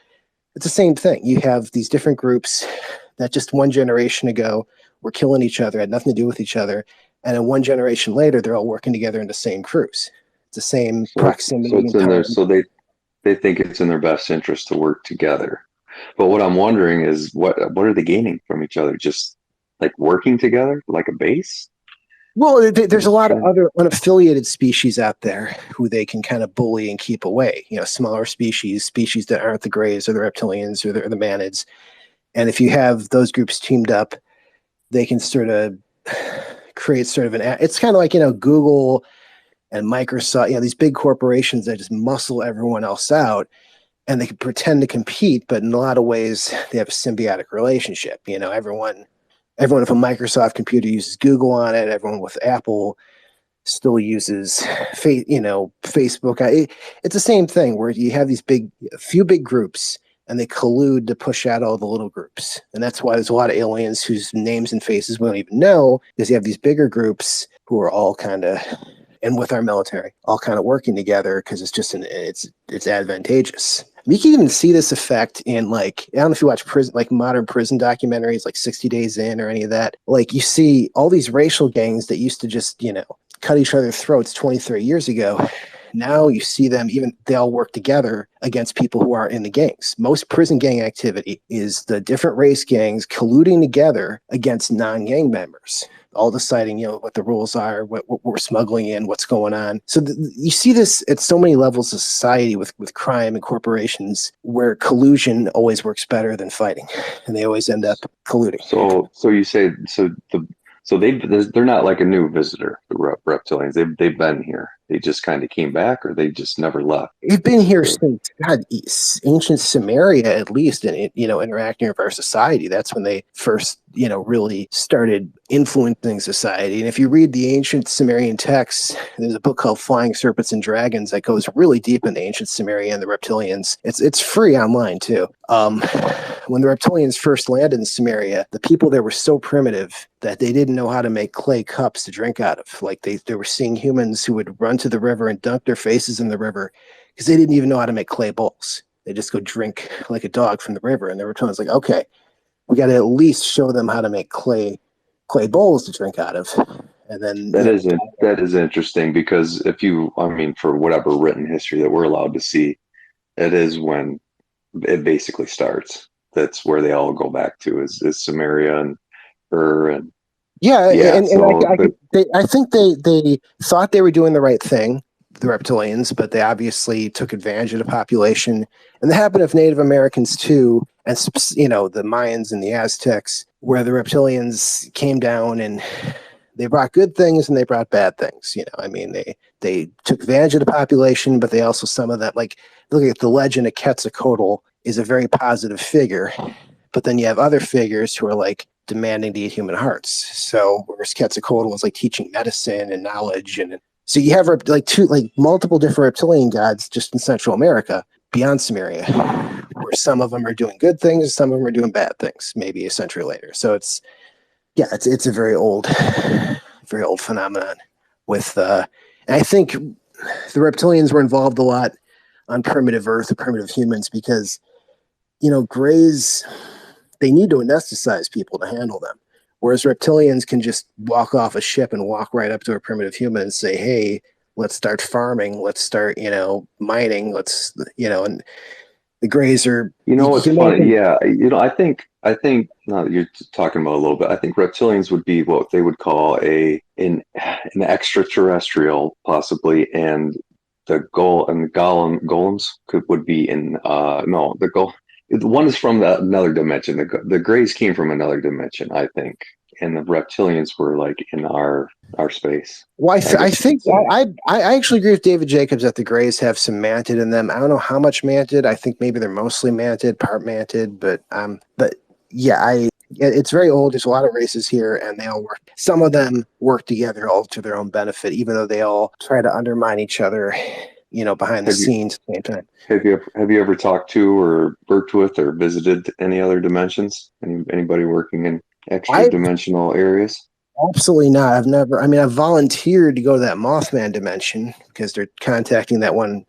it's the same thing. You have these different groups that just one generation ago were killing each other, had nothing to do with each other. And then one generation later, they're all working together in the same crews. It's the same So proximity it's and in time. their, so they think it's in their best interest to work together. But what I'm wondering is what are they gaining from each other? Just like working together, like a base? Well, I'm there's a just lot of trying. other unaffiliated species out there who they can kind of bully and keep away. You know, smaller species that aren't the Greys or the Reptilians or the Manids. And if you have those groups teamed up, they can sort of create sort of it's kind of like, Google and Microsoft, these big corporations that just muscle everyone else out, and they can pretend to compete, but in a lot of ways they have a symbiotic relationship. Everyone with a Microsoft computer uses Google on it. Everyone with Apple still uses Facebook. It's the same thing where you have these few big groups, and they collude to push out all the little groups. And that's why there's a lot of aliens whose names and faces we don't even know, because you have these bigger groups who are all kind of, and with our military, all kind of working together because it's advantageous. You can even see this effect in, like, I don't know if you watch modern prison documentaries like 60 Days In or any of that. Like, you see all these racial gangs that used to just, cut each other's throats 20, 30 years ago. Now you see them, even they all work together against people who aren't in the gangs. Most prison gang activity is the different race gangs colluding together against non-gang members, all deciding, what the rules are, what we're smuggling in, what's going on. So you see this at so many levels of society with crime and corporations, where collusion always works better than fighting, and they always end up colluding. So you say they're not like a new visitor, the reptilians. They've been here. They just kind of came back, or they just never left. They've been here since, God, ancient Sumeria, at least, and interacting with our society. That's when they first, really started influencing society. And if you read the ancient Sumerian texts, there's a book called Flying Serpents and Dragons that goes really deep into ancient Sumeria and the reptilians. It's free online too. When the reptilians first landed in Sumeria, the people there were so primitive that they didn't know how to make clay cups to drink out of. Like, they were seeing humans who would run to the river and dunk their faces in the river because they didn't even know how to make clay bowls. They just go drink like a dog from the river. And the reptilians like, okay, we got to at least show them how to make clay bowls to drink out of. And then That is interesting, because for whatever written history that we're allowed to see, it is when it basically starts. That's where they all go back to is Samaria and Ur and yeah, yeah. and So, but I think they thought they were doing the right thing, the reptilians, but they obviously took advantage of the population. And that happened with Native Americans too, and the Mayans and the Aztecs, where the reptilians came down and they brought good things and they brought bad things. They took advantage of the population, but they also, some of that, like, look at the legend of Quetzalcoatl, is a very positive figure. But then you have other figures who are like demanding to eat human hearts. So whereas Quetzalcoatl was like teaching medicine and knowledge, and so you have multiple different reptilian gods just in Central America beyond Sumeria, where some of them are doing good things, some of them are doing bad things. Maybe a century later. So it's a very old phenomenon. And I think the reptilians were involved a lot on primitive Earth or primitive humans because Greys, they need to anesthetize people to handle them. Whereas reptilians can just walk off a ship and walk right up to a primitive human and say, hey, let's start farming. Let's start, mining. And the Greys are, what's funny? Yeah. I think now that you're talking about a little bit, I think reptilians would be what they would call an extraterrestrial, possibly, and the golems would be in no, the one is from another dimension. The Greys came from another dimension, I think. and the reptilians were like in our space. Well, I I guess you could think say. I actually agree with David Jacobs that the Greys have some mantid in them. I don't know how much mantid. I think maybe they're mostly mantid, part mantid, but yeah, it's very old. There's a lot of races here, and they all work. Some of them work together all to their own benefit, even though they all try to undermine each other, behind the Have you scenes at the same time. have you ever talked to or worked with or visited any other dimensions? Anybody working in extra I dimensional areas? Absolutely not. I've never, I mean, I've volunteered to go to that Mothman dimension because they're contacting that one,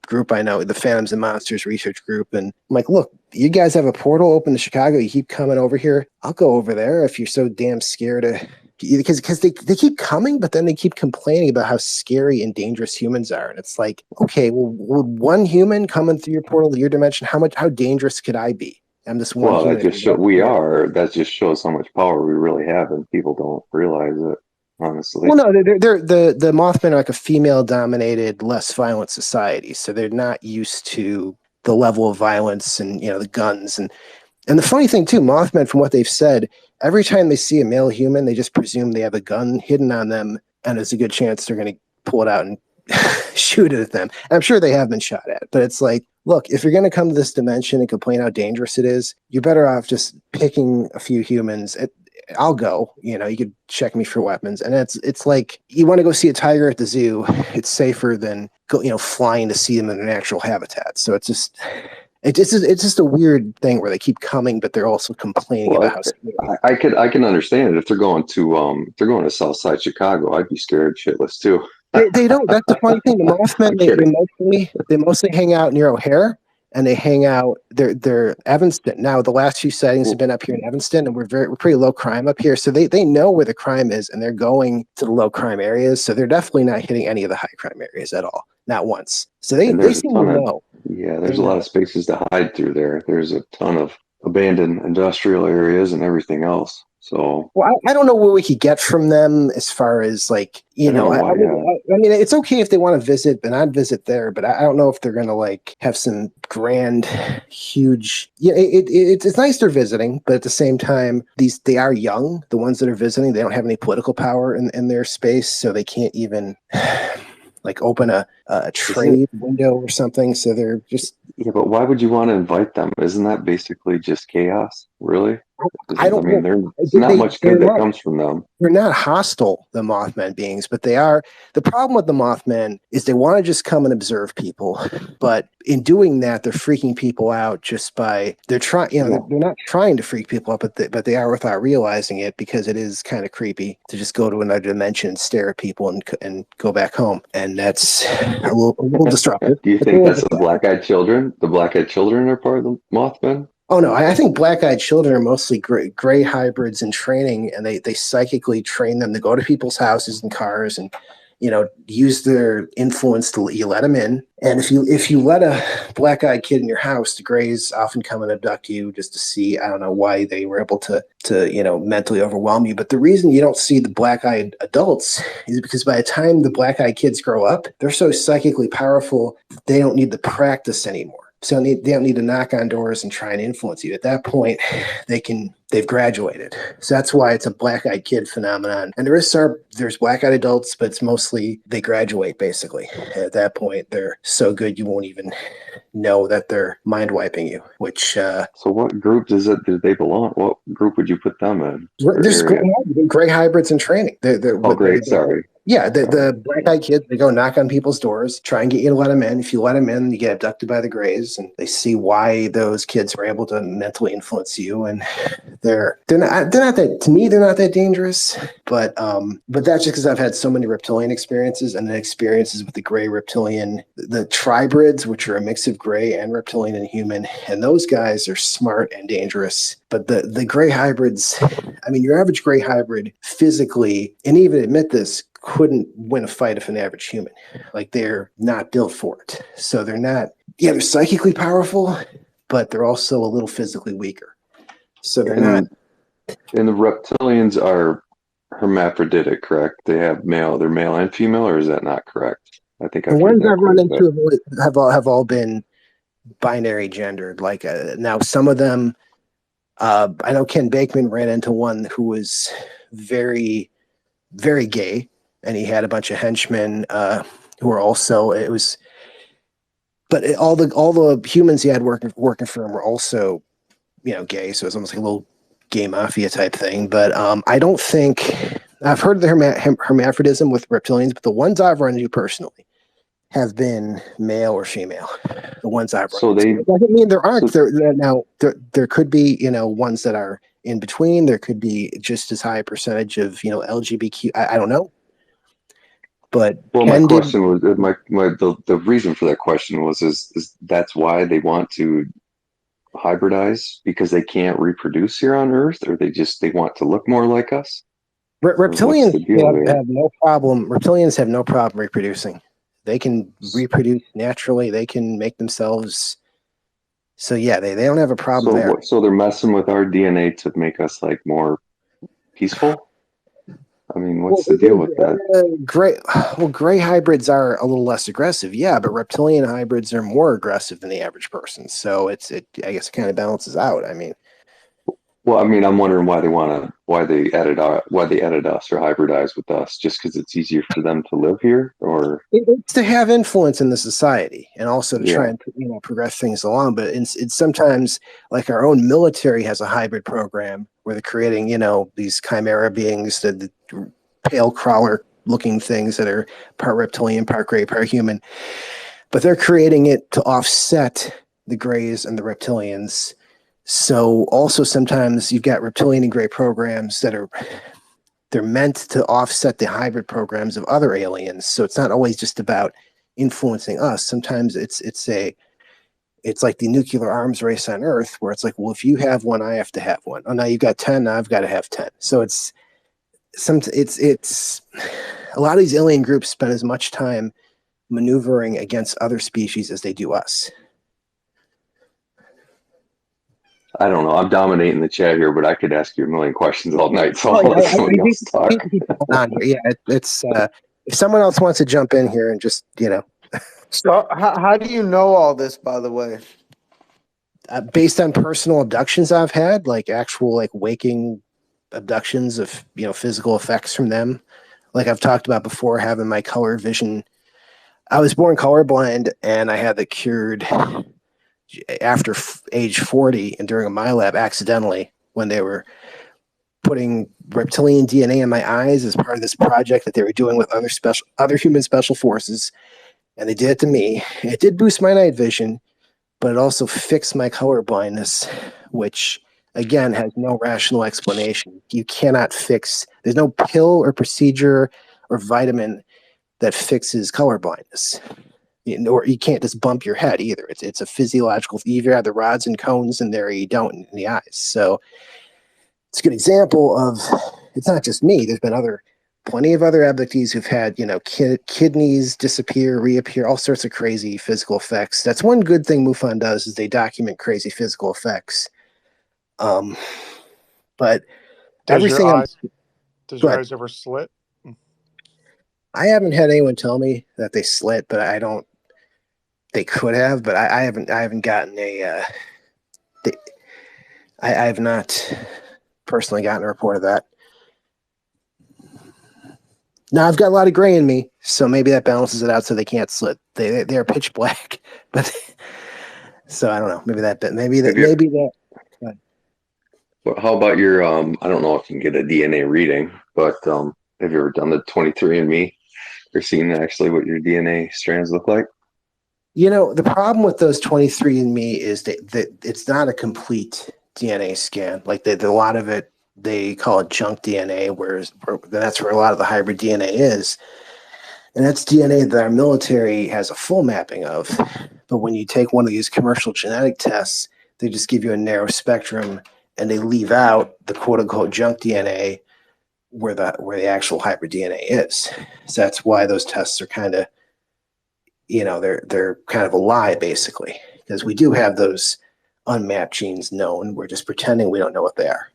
group I know, the Phantoms and Monsters research group. And I'm like, look, you guys have a portal open to Chicago. You keep coming over here. I'll go over there if you're so damn scared of, because they keep coming, but then they keep complaining about how scary and dangerous humans are. And it's like, okay, well, would one human coming through your portal to your dimension, how dangerous could I be? I'm just one Well, that human. just show we are. That just shows how much power we really have, and people don't realize it. Honestly, Well, no, the Mothman are like a female-dominated, less violent society, so they're not used to the level of violence and the guns and the funny thing too, Mothman, from what they've said, every time they see a male human, they just presume they have a gun hidden on them, and there's a good chance they're going to pull it out and shoot it at them. And I'm sure they have been shot at, but it's like, look, if you're going to come to this dimension and complain how dangerous it is, you're better off just picking a few humans. I'll go. You could check me for weapons, and it's like you want to go see a tiger at the zoo. It's safer than flying to see them in their natural habitat. So it's just a weird thing where they keep coming, but they're also complaining about well, how scary. I can understand it if they're going to South Side Chicago. I'd be scared shitless too. They don't. That's the funny thing. The Mothman I'm they kidding. mostly hang out near O'Hare, and they hang out. They're Evanston now. The last few sightings have been up here in Evanston, and we're pretty low crime up here. So they know where the crime is, and they're going to the low crime areas. So they're definitely not hitting any of the high crime areas at all, not once. So And they there's a seem to ton of know. yeah, They there's a lot know. of spaces to hide through there. There's a ton of abandoned industrial areas and everything else. So Well, I don't know what we could get from them as far as like, I don't know I why. mean, it's okay if they want to visit, but I'd visit there. But I don't know if they're going to like have some grand, huge. Yeah, it's nice they're visiting, but at the same time, they are young. The ones that are visiting, they don't have any political power in their space, so they can't even like open a Isn't trade window or something. So they're just. Yeah, but why would you want to invite them? Isn't that basically just chaos? Really? I I don't mean, know. there's not much They're good that not. comes from them. They're not hostile, the Mothman beings, but they are. The problem with the Mothman is they want to just come and observe people, but in doing that, they're freaking people out just by they're trying. Yeah. They're not trying to freak people out, but they are without realizing it because it is kind of creepy to just go to another dimension, stare at people, and go back home, and that's a little disruptive. Do you It's a think little that's the disruptive. black-eyed children? The black-eyed children are part of the Mothman? Oh no, I think black-eyed children are mostly gray hybrids in training, and they psychically train them to go to people's houses and cars, and use their influence to you let them in. And if you let a black-eyed kid in your house, the grays often come and abduct you just to see. I don't know why they were able to mentally overwhelm you, but the reason you don't see the black-eyed adults is because by the time the black-eyed kids grow up, they're so psychically powerful they don't need the practice anymore. So they don't need to knock on doors and try and influence you. At that point, they've graduated. So that's why it's a black-eyed kid phenomenon. And there's black-eyed adults, but it's mostly they graduate basically. At that point, they're so good you won't even know that they're mind wiping you. Which So what group do they belong? What group would you put them in? Or there's area? gray hybrids in training. Oh, great. Sorry. Yeah, the black-eyed kids, they go knock on people's doors, try and get you to let them in. If you let them in, you get abducted by the Greys, and they see why those kids were able to mentally influence you. And they're not that, to me, they're not that dangerous. But that's just because I've had so many reptilian experiences, and then experiences with the gray reptilian, the tribrids, which are a mix of gray and reptilian and human, and those guys are smart and dangerous. But the gray hybrids, I mean, your average gray hybrid physically, and even admit this, couldn't win a fight of an average human. Like they're not built for it. So they're psychically powerful, but they're also a little physically weaker. So they're not. And the reptilians are hermaphroditic, correct? They're male and female, or is that not correct? I think The I've heard ones that I've quite run a bit. into have all been binary gendered. Like now, some of them I know Ken Bakeman ran into one who was very, very gay, and he had a bunch of henchmen who were also. It was, but all the humans he had working for him were also, gay. So it was almost like a little gay mafia type thing. But I don't think I've heard of the hermaphrodism with reptilians, but the ones I've run into personally have been male or female. The ones I've run So into. they, It doesn't mean there aren't. so There could be ones that are in between. There could be just as high a percentage of LGBTQ. I don't know, but well, my Ken did. question was the reason for that question was is that's why they want to hybridize because they can't reproduce here on Earth, or they want to look more like us, or what's Reptilians the deal there? have no problem. Reptilians have no problem reproducing. They can reproduce naturally. They can make themselves. So yeah, they don't have a problem So there. what? So they're messing with our DNA to make us like more peaceful. I mean, Well, what's the deal with that? gray hybrids are a little less aggressive, yeah, but reptilian hybrids are more aggressive than the average person. So I guess it kind of balances out. I mean, Well, I mean, I'm wondering why they edit us or hybridize with us, just because it's easier for them to live here, or it's to have influence in the society and also to try yeah. and progress things along. But it's sometimes like our own military has a hybrid program where they're creating these chimera beings, the pale crawler looking things that are part reptilian, part gray, part human. But they're creating it to offset the grays and the reptilians. So also sometimes you've got reptilian and gray programs they're meant to offset the hybrid programs of other aliens. So it's not always just about influencing us. Sometimes it's like the nuclear arms race on Earth, where it's like, well, if you have one, I have to have one. Oh, now you've got 10, now I've got to have 10. So it's a lot of these alien groups spend as much time maneuvering against other species as they do us. I don't know. I'm dominating the chat here, but I could ask you a million questions all night, so Oh, I'll let yeah, somebody else I talk. need to keep going on here. Yeah, it's if someone else wants to jump in here and just So how do you know all this, by the way? based on personal abductions I've had, like actual like waking abductions of physical effects from them. Like I've talked about before, having my color vision. I was born colorblind, and I had that cured after age 40 and during a MyLab accidentally when they were putting reptilian DNA in my eyes as part of this project that they were doing with other human special forces, and they did it to me. It did boost my night vision, but it also fixed my color blindness, which again has no rational explanation. You cannot fix. There's no pill or procedure or vitamin that fixes color blindness. Or you can't just bump your head either. It's a physiological. You either have the rods and cones in there, or you don't in the eyes. So it's a good example of. It's not just me. There's been plenty of other abductees who've had kidneys disappear, reappear, all sorts of crazy physical effects. That's one good thing MUFON does, is they document crazy physical effects. But Does your everything eyes does your but eyes ever slit? I haven't had anyone tell me that they slit, but I don't. They could have, but I haven't gotten a. I have not personally gotten a report of that. Now I've got a lot of gray in me, so maybe that balances it out, so they can't slit. They're pitch black, but so I don't know. Maybe that. Maybe that. But how about your I don't know if you can get a DNA reading, but have you ever done the 23andMe or seen actually what your DNA strands look like? The problem with those 23andMe is that it's not a complete DNA scan. Like a lot of it, they call it junk DNA, whereas that's where a lot of the hybrid DNA is. And that's DNA that our military has a full mapping of. But when you take one of these commercial genetic tests, they just give you a narrow spectrum and they leave out the quote unquote junk DNA where the actual hybrid DNA is. So that's why those tests are kind of, they're kind of a lie basically, because we do have those unmapped genes known. We're just pretending we don't know what they are.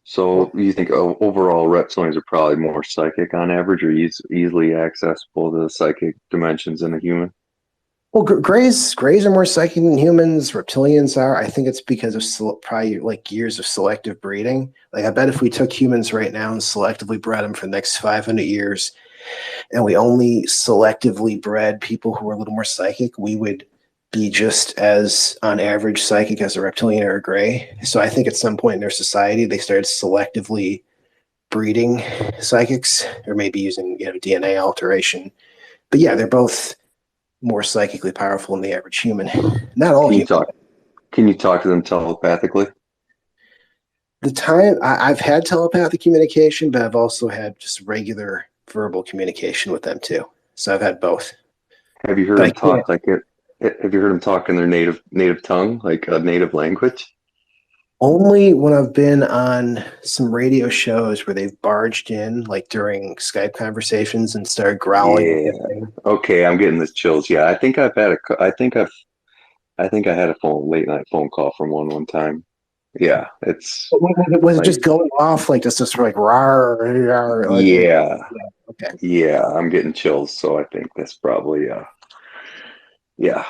So you think overall reptilians are probably more psychic on average, or easily accessible to the psychic dimensions in a human? Well, grays are more psychic than humans. Reptilians are. I think it's because of probably like years of selective breeding. Like I bet if we took humans right now and selectively bred them for the next 500 years, and we only selectively bred people who were a little more psychic, we would be just as on average psychic as a reptilian or a gray. So I think at some point in their society they started selectively breeding psychics, or maybe using DNA alteration. But yeah, they're both more psychically powerful than the average human. Not all Can you humans. talk? Can you talk to them telepathically? The time I've had telepathic communication, but I've also had just regular verbal communication with them too. So I've had both. Have you heard But I them can't. talk like it? Have you heard them talk in their native tongue, like a native language? Only when I've been on some radio shows where they've barged in, like during Skype conversations, and started growling and Yeah. hissing. Okay, I'm getting the chills. Yeah, I think I've had a. I think I had a late night phone call from one time. Yeah, it's But was it like just going off like just sort of like rar, rar, like, yeah, yeah, okay. yeah. I'm getting chills, so I think that's probably yeah.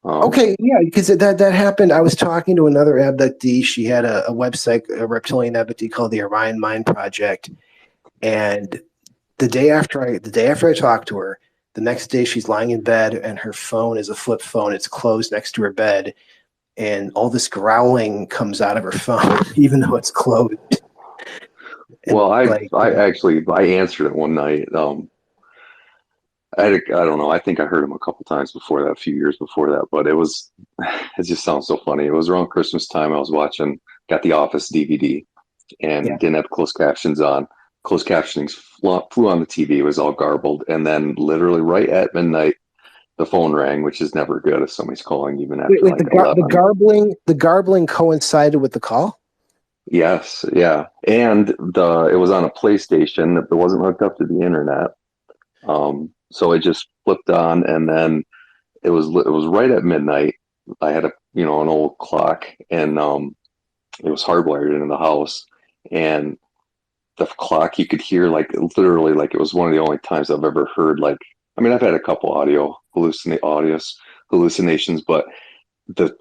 Okay, yeah, because that happened. I was talking to another abductee. She had a website, a reptilian abductee called the Orion Mind Project. And the day after I talked to her, the next day she's lying in bed and her phone is a flip phone. It's closed next to her bed, and all this growling comes out of her phone, even though it's closed. And Well, like, I actually I answered it one night. I don't know. I think I heard him a couple times before that, a few years before that, but it just sounds so funny. It was around Christmas time. I was watching, got the Office DVD yeah, and didn't have closed captions on. Closed captioning flew on the TV. It was all garbled. And then literally right at midnight, the phone rang, which is never good if somebody's calling even after wait, like 11. the garbling coincided with the call. Yes, yeah. And it was on a PlayStation that wasn't hooked up to the internet. So it just flipped on, and then it was right at midnight. I had an old clock, and it was hardwired into the house, and the clock you could hear like literally like it was one of the only times I've ever heard like I mean I've had a couple hallucinations, but the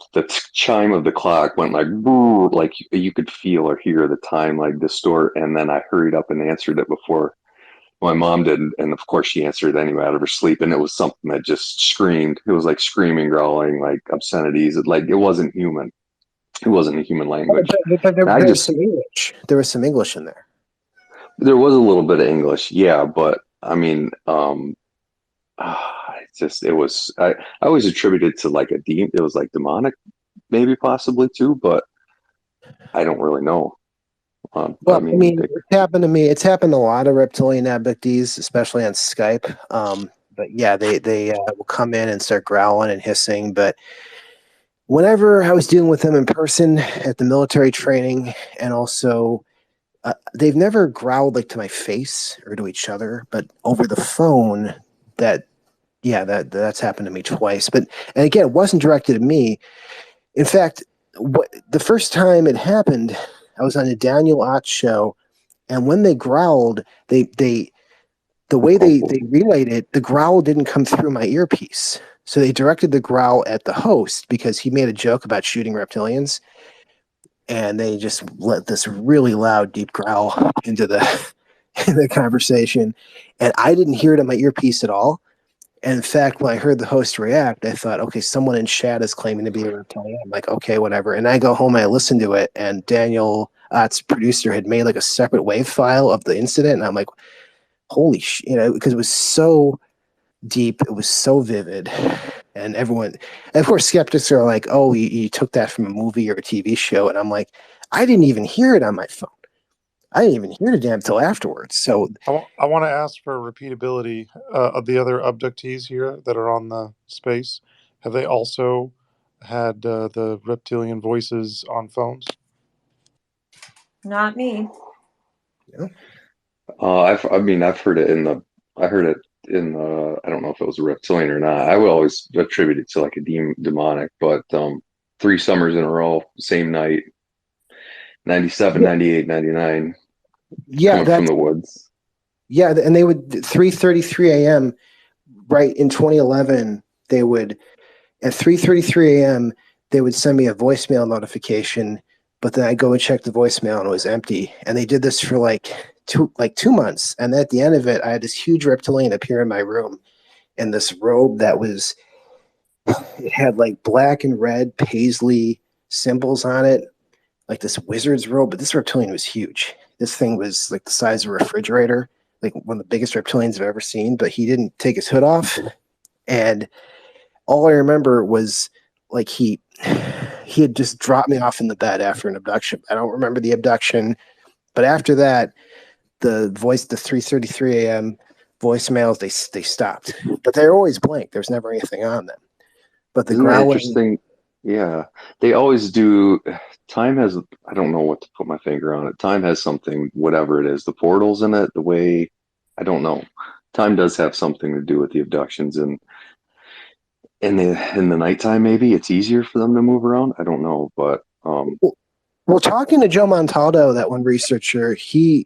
chime of the clock went like boo, like you could feel or hear the time like distort, and then I hurried up and answered it before my mom did, and of course she answered anyway out of her sleep, and it was something that just screamed. It was like screaming, growling, like obscenities. It wasn't human. It wasn't a human language. But And I there was just some English. There was some English in there. there was a little bit of English, yeah, but I mean, it was I always attributed to like it was like demonic, maybe possibly too, but I don't really know. I Well, I mean, mean, it's happened to me. It's happened to a lot of reptilian abductees, especially on Skype. But yeah, they will come in and start growling and hissing. But whenever I was dealing with them in person at the military training, and also they've never growled like to my face or to each other, but over the phone, that yeah, that's happened to me twice. But and again, it wasn't directed at me. In fact, the first time it happened, I was on a Daniel Ott show, and when they growled, they the way they relayed it, the growl didn't come through my earpiece. So they directed the growl at the host because he made a joke about shooting reptilians, and they just let this really loud, deep growl into the in the conversation, and I didn't hear it in my earpiece at all. And in fact, when I heard the host react, I thought, okay, someone in chat is claiming to be a reptilian. I'm like, okay, whatever. And I go home and I listen to it, and Daniel Ott's producer had made like a separate wave file of the incident, and I'm like, holy because it was so deep, it was so vivid, and everyone, and of course, skeptics are like, oh, you took that from a movie or a TV show, and I'm like, I didn't even hear it on my phone. I didn't even hear the damn till afterwards. So I want to ask for repeatability of the other abductees here that are on the space. Have they also had the reptilian voices on phones? Not me. yeah. I've heard it I heard it in I don't know if it was a reptilian or not. I would always attribute it to like a demonic, but 3 summers in a row, same night, 97, Yeah, 98, 99, yeah, coming from the woods. and they would 3:33 a.m. right in 2011. They would At 3:33 a.m., they would send me a voicemail notification, but then I go and check the voicemail and it was empty. And they did this for like 2 months. And at the end of it, I had this huge reptilian appear in my room in this robe that was, it had like black and red paisley symbols on it, like this wizard's robe. But this reptilian was huge. This thing was like the size of a refrigerator, like one of the biggest reptilians I've ever seen. But he didn't take his hood off, and all I remember was like he had just dropped me off in the bed after an abduction. I don't remember the abduction, but after that, the 3:33 a.m. voicemails they stopped, but they're always blank. There's never anything on them. But the Isn't that growling, interesting? Yeah, they always do. Time has, I don't know what to put my finger on it. Time has something, whatever it is, the portals in it, the way, I don't know. Time does have something to do with the abductions, and in the nighttime, maybe it's easier for them to move around. I don't know, but well, talking to Joe Montaldo, that one researcher, he's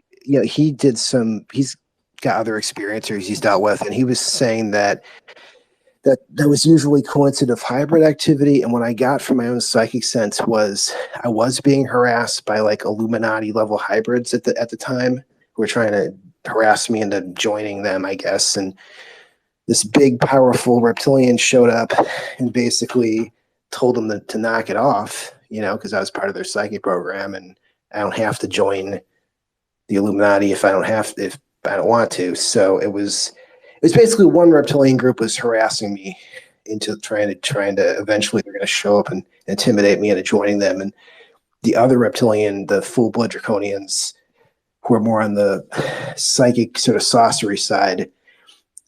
got other experiences he's dealt with, and he was saying that was usually coincident of hybrid activity. And what I got from my own psychic sense was I was being harassed by like Illuminati level hybrids at the time who were trying to harass me into joining them, I guess. And this big, powerful reptilian showed up and basically told them to knock it off, because I was part of their psychic program and I don't have to join the Illuminati if I don't want to. So it was basically one reptilian group was harassing me into trying to eventually they're going to show up and intimidate me into joining them. And the other reptilian, the full blood draconians, who are more on the psychic sort of sorcery side,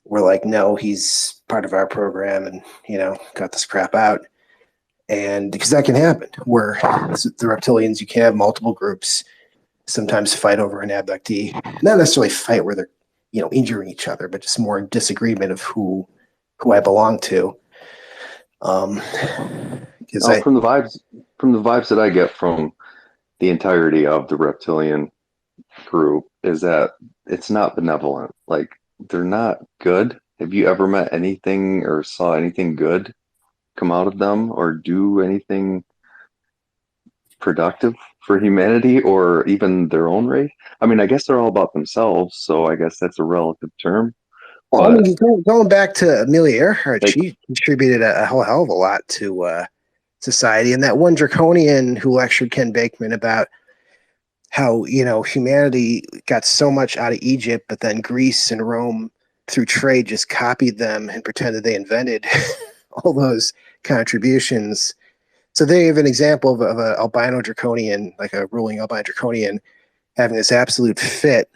were like, no, he's part of our program and, got this crap out. And because that can happen where the reptilians, you can have multiple groups, sometimes fight over an abductee, not necessarily fight where they're, injuring each other, but just more disagreement of who I belong to. Because from the vibes that I get from the entirety of the reptilian group is that it's not benevolent. Like, they're not good. Have you ever met anything or saw anything good come out of them or do anything productive for humanity or even their own race? I mean, I guess they're all about themselves, so I guess that's a relative term. Well, I But mean, going back to Amelia Earhart, like, she contributed a whole hell of a lot to society. And that one draconian who lectured Ken Bakeman about how, humanity got so much out of Egypt, but then Greece and Rome through trade just copied them and pretended they invented all those contributions. So they have an example of an albino draconian, like a ruling albino draconian, having this absolute fit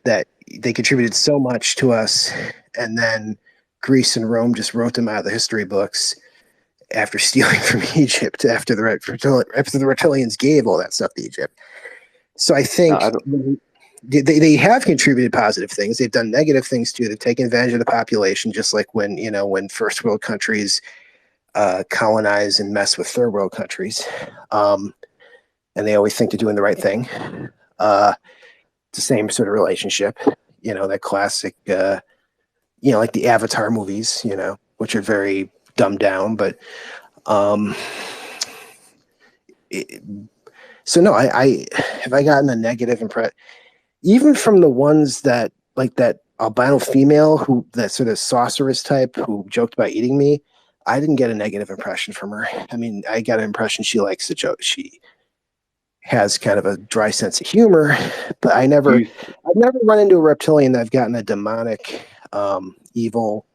that they contributed so much to us, and then Greece and Rome just wrote them out of the history books after stealing from Egypt after the reptilians gave all that stuff to Egypt. So I think I don't, they have contributed positive things. They've done negative things too. They've taken advantage of the population, just like when first world countries colonize and mess with third world countries, and they always think they're doing the right thing. It's the same sort of relationship, that classic, like the Avatar movies, which are very dumbed down, but so no, I have I gotten a negative impression, even from the ones that like that albino female who that sort of sorceress type who joked about eating me. I didn't get a negative impression from her. I mean, I got an impression she likes to joke. She has kind of a dry sense of humor, but I've never run into a reptilian that I've gotten a demonic, evil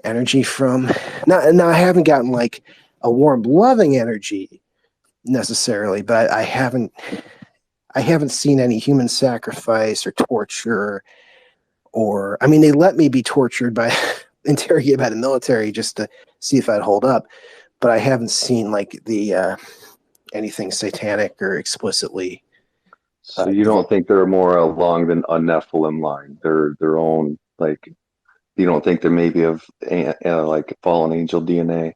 energy from. Now I haven't gotten like a warm, loving energy necessarily, but I haven't seen any human sacrifice or torture, or I mean, they let me be tortured by interrogated by the military just to see if I'd hold up, but I haven't seen like the anything satanic or explicitly. so you Evil. don't think they're more along than a Nephilim line? They're their own, like, you don't think they're maybe of like fallen angel DNA,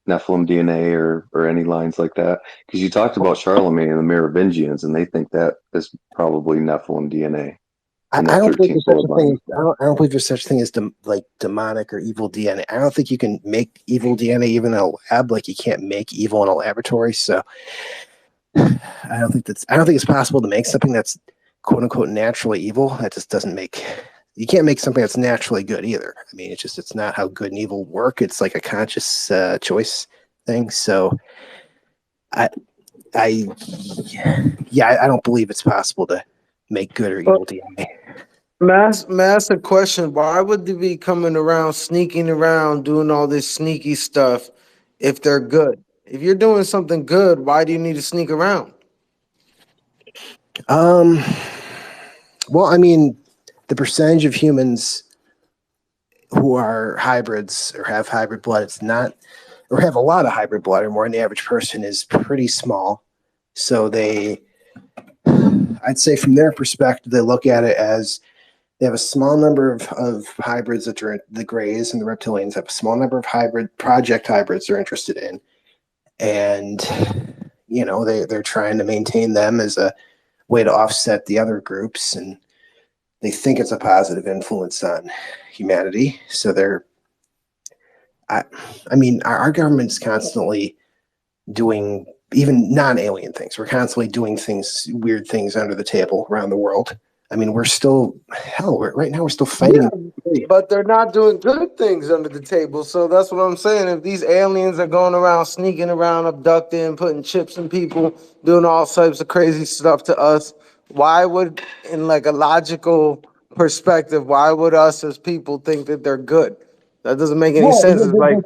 Nephilim DNA, or any lines like that? Because you talked about Charlemagne and the Merovingians, and they think that is probably Nephilim DNA. in I that don't believe 13th there's such a bloodline. thing. I don't believe there's such a thing as like demonic or evil DNA. I don't think you can make evil DNA even in a lab. Like you can't make evil in a laboratory. So I don't think it's possible to make something that's quote unquote naturally evil. That just doesn't make. You can't make something that's naturally good either. I mean, it's not how good and evil work. It's like a conscious choice thing. So I I yeah, I don't believe it's possible to make good or evil DNA. Mass a question. Why would they be coming around, sneaking around, doing all this sneaky stuff if they're good? If you're doing something good, why do you need to sneak around? Um, well, I mean, the percentage of humans who are hybrids or have hybrid blood, it's not, or have a lot of hybrid blood, or more than the average person, is pretty small. So I'd say from their perspective, they look at it as they have a small number of hybrids that are the Greys and the Reptilians have a small number of project hybrids they're interested in, and they're trying to maintain them as a way to offset the other groups, and they think it's a positive influence on humanity. So I, I mean, our government's constantly doing even non-alien things. We're constantly doing things, weird things under the table around the world. I mean, we're still right now we're still fighting. Yeah, but they're not doing good things under the table. So that's what I'm saying. If these aliens are going around, sneaking around, abducting, putting chips in people, doing all types of crazy stuff to us, why would, in like a logical perspective, why would us as people think that they're good? That doesn't make any Well, sense. It's like,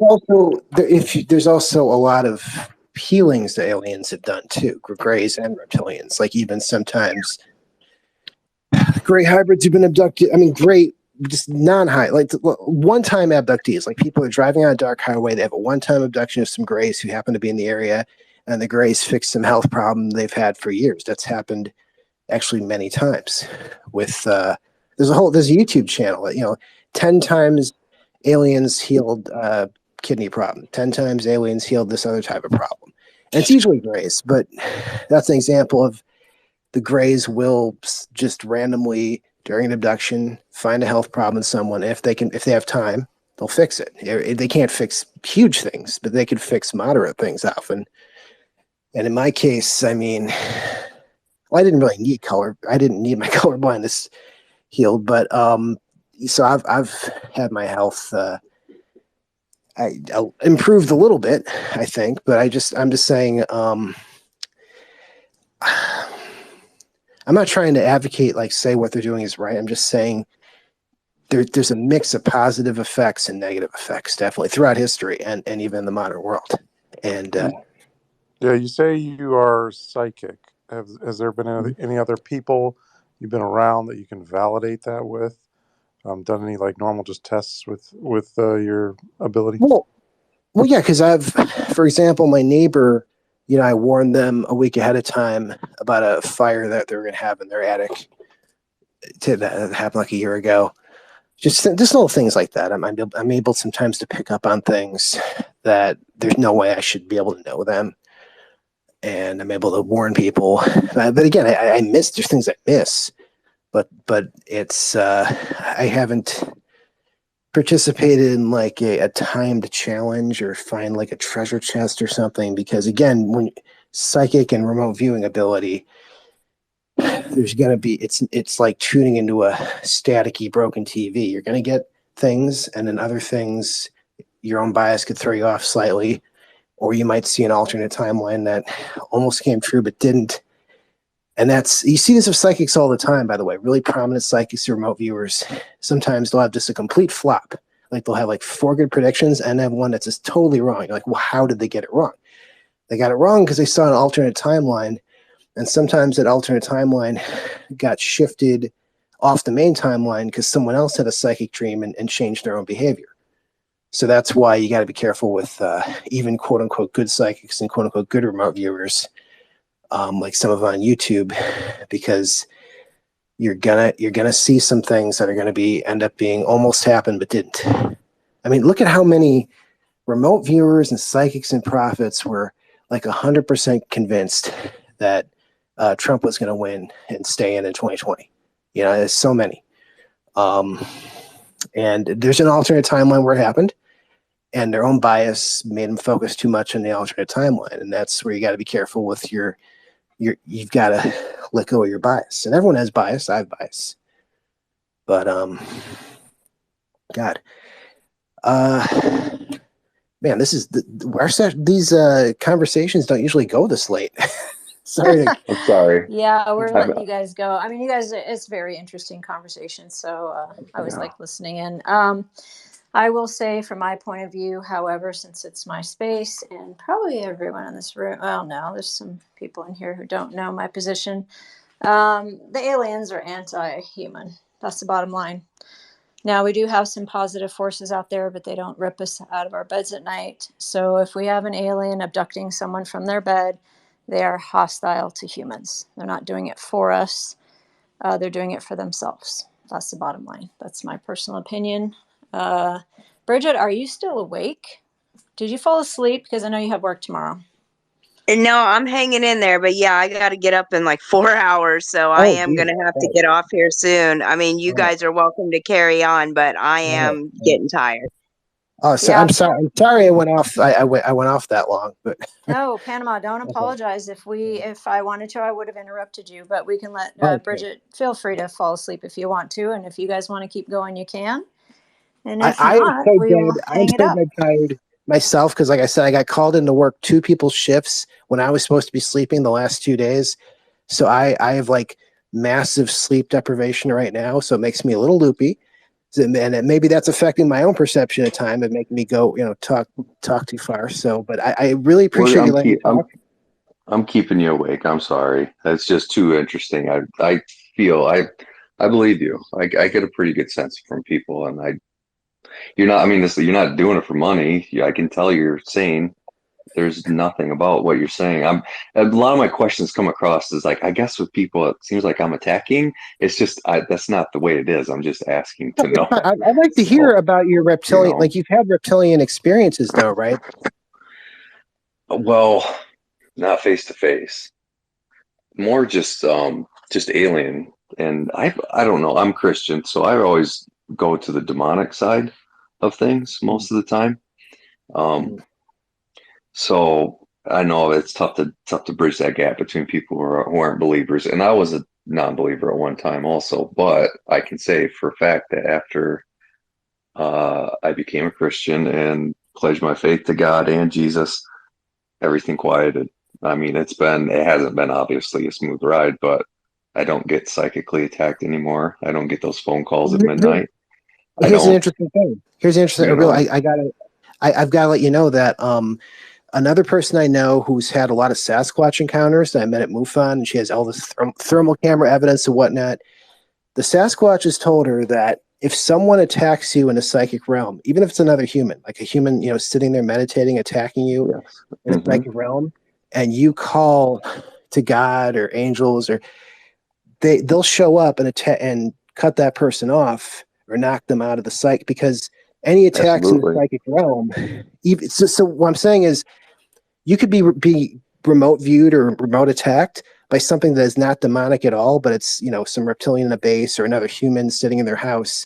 there's also a lot of healings that aliens have done too, Greys and reptilians. Like even sometimes gray hybrids who've been abducted. I mean, great, just non-high, like one-time abductees. Like people are driving on a dark highway, they have a one-time abduction of some grays who happen to be in the area, and the grays fix some health problem they've had for years. That's happened actually many times. With there's a YouTube channel that 10 times aliens healed kidney problem, 10 times aliens healed this other type of problem, and it's usually grays, but that's an example of the Greys will just randomly during an abduction find a health problem in someone. If they have time, they'll fix it. They can't fix huge things, but they can fix moderate things often. And in my case, I mean, well, I didn't really need color. I didn't need my color blindness healed, but so I've had my health. I improved a little bit, I think, but I'm just saying. I'm not trying to advocate, like, say what they're doing is right. I'm just saying there's a mix of positive effects and negative effects, definitely throughout history and even in the modern world. And Yeah, you say you are psychic. Has there been any other people you've been around that you can validate that with? Done any like normal just tests with your ability? well, yeah, because for example, my neighbor, I warned them a week ahead of time about a fire that they were going to have in their attic. That happened like a year ago. Just little things like that. I'm able sometimes to pick up on things that there's no way I should be able to know them, and I'm able to warn people. But again, I miss. There's things I miss, but it's I haven't participated in like a timed challenge or find like a treasure chest or something, because again, when psychic and remote viewing ability, there's gonna be it's like tuning into a staticky broken TV. You're gonna get things, and then other things your own bias could throw you off slightly, or you might see an alternate timeline that almost came true but didn't. And you see this with psychics all the time, by the way. Really prominent psychics, remote viewers, sometimes they'll have just a complete flop. Like they'll have like 4 good predictions and have one that's just totally wrong. You're like, well, how did they get it wrong? They got it wrong because they saw an alternate timeline, and sometimes that alternate timeline got shifted off the main timeline because someone else had a psychic dream and changed their own behavior. So that's why you got to be careful with even quote unquote good psychics and quote unquote good remote viewers, like some of them on YouTube, because you're gonna see some things that are gonna end up being almost happened but didn't. I mean, look at how many remote viewers and psychics and prophets were like 100% convinced that Trump was going to win and stay in 2020. You know, there's so many. And there's an alternate timeline where it happened, and their own bias made them focus too much on the alternate timeline. And that's where you got to be careful with you've got to let go of your bias. And everyone has bias. I have bias. But, God, man, this is these conversations don't usually go this late. Sorry. I'm sorry. Yeah, we're letting you guys go. I mean, you guys, it's very interesting conversation. So I was like listening in. I will say from my point of view, however, since it's my space and probably everyone in this room, well, no, there's some people in here who don't know my position. The aliens are anti-human. That's the bottom line. Now, we do have some positive forces out there, but they don't rip us out of our beds at night. So if we have an alien abducting someone from their bed, they are hostile to humans. They're not doing it for us. They're doing it for themselves. That's the bottom line. That's my personal opinion. Bridget, are you still awake? Did you fall asleep? Because I know you have work tomorrow. No, I'm hanging in there, but yeah, I got to get up in like 4 hours, so I am going to have to get off here soon. I mean, you guys are welcome to carry on, but I am getting tired. Oh, so yeah. I'm sorry. I'm sorry I went off. I went off that long, but no, Panama, don't apologize. If I wanted to, I would have interrupted you, but we can let Bridget, feel free to fall asleep if you want to. And if you guys want to keep going, you can. And if not, we will hang it up. I'm tired myself because, like I said, I got called into work 2 people's shifts when I was supposed to be sleeping the last 2 days. So I have like massive sleep deprivation right now. So it makes me a little loopy. And maybe that's affecting my own perception of time and making me go, talk too far. So, but I really appreciate you letting me talk. I'm keeping you awake. I'm sorry. That's just too interesting. I feel I believe you. I get a pretty good sense from people, and you're not doing it for money. I can tell you're sane. There's nothing about what you're saying. A lot of my questions come across as like, I guess with people, it seems like I'm attacking. It's just, that's not the way it is. I'm just asking to know. I'd like to hear about your reptilian, like you've had reptilian experiences though, right? Well, not face to face, more just alien. And I don't know. I'm Christian, so I always go to the demonic side of things most of the time. So I know it's tough to bridge that gap between people who aren't believers. And I was a non-believer at one time also, but I can say for a fact that after I became a Christian and pledged my faith to God and Jesus, everything quieted. I mean, it hasn't been obviously a smooth ride, but I don't get psychically attacked anymore. I don't get those phone calls at midnight. Here's an interesting thing. I've got to let you know that another person I know who's had a lot of Sasquatch encounters that I met at MUFON, and she has all this thermal camera evidence and whatnot. The Sasquatch has told her that if someone attacks you in a psychic realm, even if it's another human, like a human, sitting there meditating, attacking you in a psychic realm, and you call to God or angels, or they'll show up and cut that person off or knock them out of the psych, because any attacks in the psychic realm, so what I'm saying is, you could be remote viewed or remote attacked by something that is not demonic at all, but it's, some reptilian in a base or another human sitting in their house.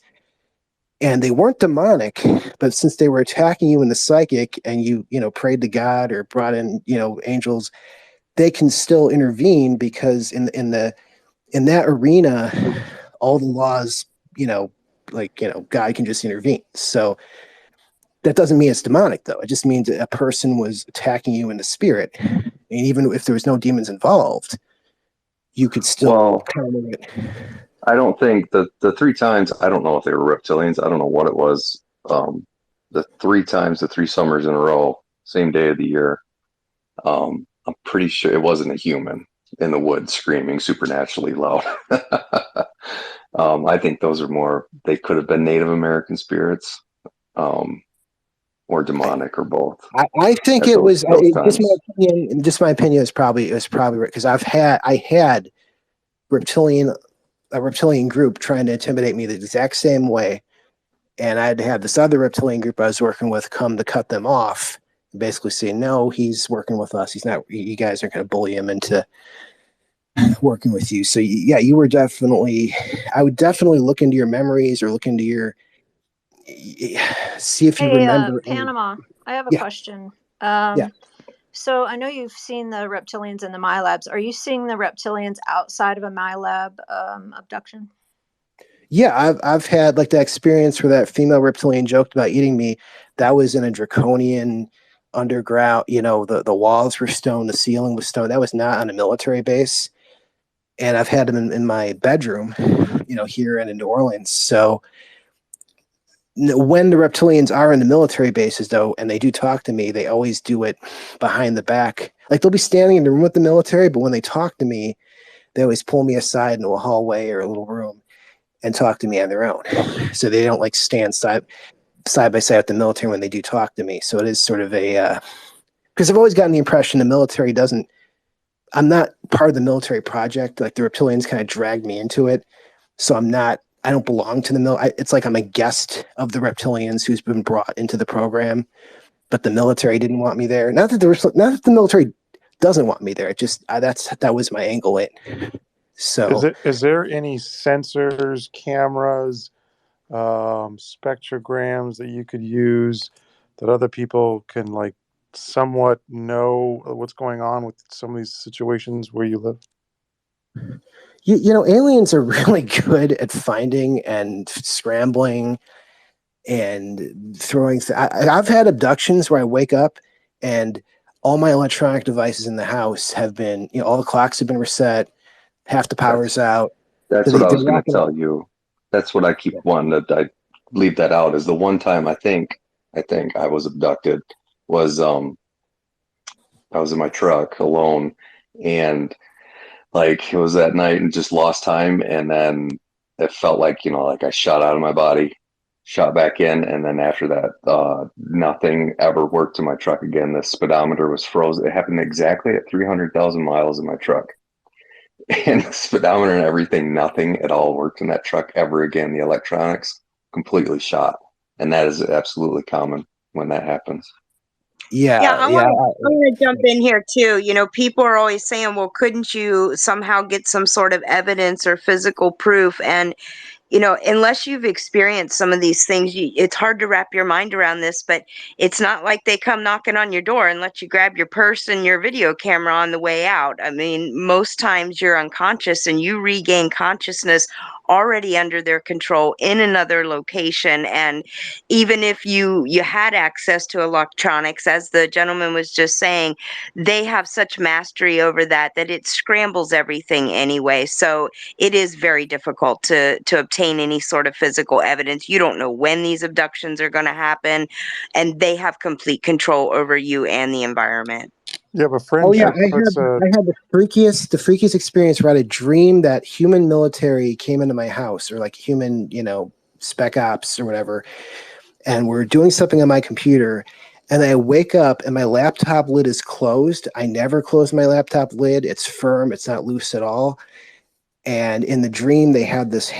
And they weren't demonic, but since they were attacking you in the psychic and you prayed to God or brought in, angels, they can still intervene, because in that arena, all the laws, God can just intervene. So that doesn't mean it's demonic, though. It just means that a person was attacking you in the spirit. And even if there was no demons involved, you could still counter it. I don't think the 3 times, I don't know if they were reptilians. I don't know what it was. The 3 times, the 3 summers in a row, same day of the year, I'm pretty sure it wasn't a human in the woods screaming supernaturally loud. I think those are more, they could have been Native American spirits. Or demonic, or both. I think it was just my opinion is probably right, because I had a reptilian group trying to intimidate me the exact same way, and I had to have this other reptilian group I was working with come to cut them off, and basically say, no, he's working with us. He's not. You guys aren't going to bully him into working with you. So yeah, you were definitely I would definitely look into your memories or look into your see if you Hey, remember any. Panama, I have a Yeah, question. yeah, So I know you've seen the reptilians in the MyLabs. Are you seeing the reptilians outside of a MyLab abduction? yeah. I've had like that experience where that female reptilian joked about eating me. That was in a draconian underground. The walls were stone, the ceiling was stone. That was not on a military base. And I've had them in my bedroom, here and in New Orleans. So when the reptilians are in the military bases, though, and they do talk to me, they always do it behind the back. Like they'll be standing in the room with the military, but when they talk to me, they always pull me aside into a hallway or a little room and talk to me on their own. So they don't like stand side by side with the military when they do talk to me. So it is sort of a because I've always gotten the impression the military doesn't. I'm not part of the military project. Like the reptilians kind of dragged me into it, so I'm not. I don't belong to the it's like I'm a guest of the reptilians who's been brought into the program, but the military didn't want me there. Not that the military doesn't want me there. It just that was my angle in. So Is there any sensors, cameras, spectrograms that you could use that other people can like somewhat know what's going on with some of these situations where you live? aliens are really good at finding and scrambling and throwing. I've had abductions where I wake up and all my electronic devices in the house have been, all the clocks have been reset, half the power's That's out. that's So what I they're was going to walking up. tell you. That's what I keep wanting to. I leave that out. Is the one time I think I was abducted was I was in my truck alone, and like it was that night and just lost time, and then it felt like like I shot out of my body, shot back in, and then after that nothing ever worked in my truck again. The speedometer was frozen. It happened exactly at 300,000 miles in my truck. And the speedometer and everything, nothing at all worked in that truck ever again. The electronics completely shot, and that is absolutely common when that happens. Yeah, Yeah, I yeah. want to jump in here too. You know, people are always saying, "Well, couldn't you somehow get some sort of evidence or physical proof?" And unless you've experienced some of these things, it's hard to wrap your mind around this, but it's not like they come knocking on your door and let you grab your purse and your video camera on the way out. I mean, most times you're unconscious and you regain consciousness already under their control in another location. And even if you had access to electronics, as the gentleman was just saying, they have such mastery over that it scrambles everything anyway. So it is very difficult to obtain any sort of physical evidence. You don't know when these abductions are going to happen, and they have complete control over you and the environment. Yeah, but Oh yeah, friendship puts a I had the freakiest experience where I had a dream that human military came into my house, or like human, spec ops or whatever, and we're doing something on my computer, and I wake up and my laptop lid is closed. I never close my laptop lid. It's firm, it's not loose at all. And in the dream, they had this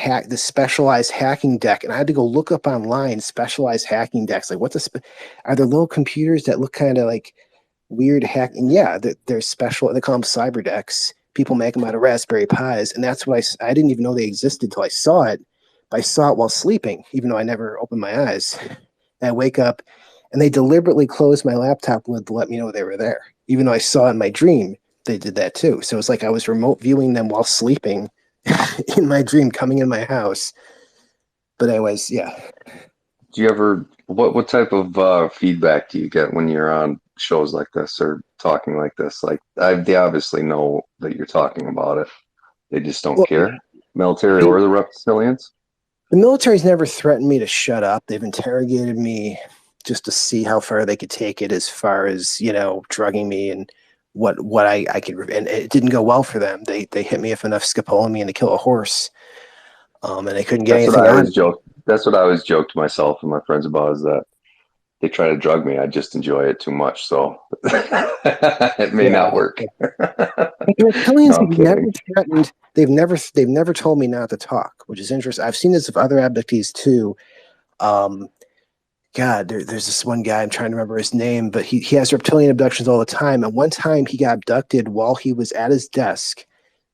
specialized hacking deck, and I had to go look up online specialized hacking decks. Like, are there little computers that look kind of like weird hacking? Yeah, they're special. They call them cyber decks. People make them out of Raspberry Pis, and that's what I didn't even know they existed till I saw it. But I saw it while sleeping, even though I never opened my eyes. And I wake up, and they deliberately closed my laptop lid to let me know they were there, even though I saw it in my dream. They did that too. So it's like I was remote viewing them while sleeping in my dream, coming in my house. But anyways, yeah. Do you ever what type of feedback do you get when you're on shows like this or talking like this? Like they obviously know that you're talking about it. They just don't Well, care. Military they, or the reptilians. the military's never threatened me to shut up. They've interrogated me just to see how far they could take it, as far as drugging me and what I could. And it didn't go well for them. They hit me with enough scopolamine to kill a horse, and they couldn't get That's what anything I on always it. joke. That's what I always joke to myself and my friends about is that they try to drug me. I just enjoy it too much, so it may not Yeah. work. But the reptilians No, I'm have never kidding. threatened. They've never told me not to talk, which is interesting. I've seen this with other abductees too. Um, God, there's this one guy, I'm trying to remember his name, but he has reptilian abductions all the time. And one time he got abducted while he was at his desk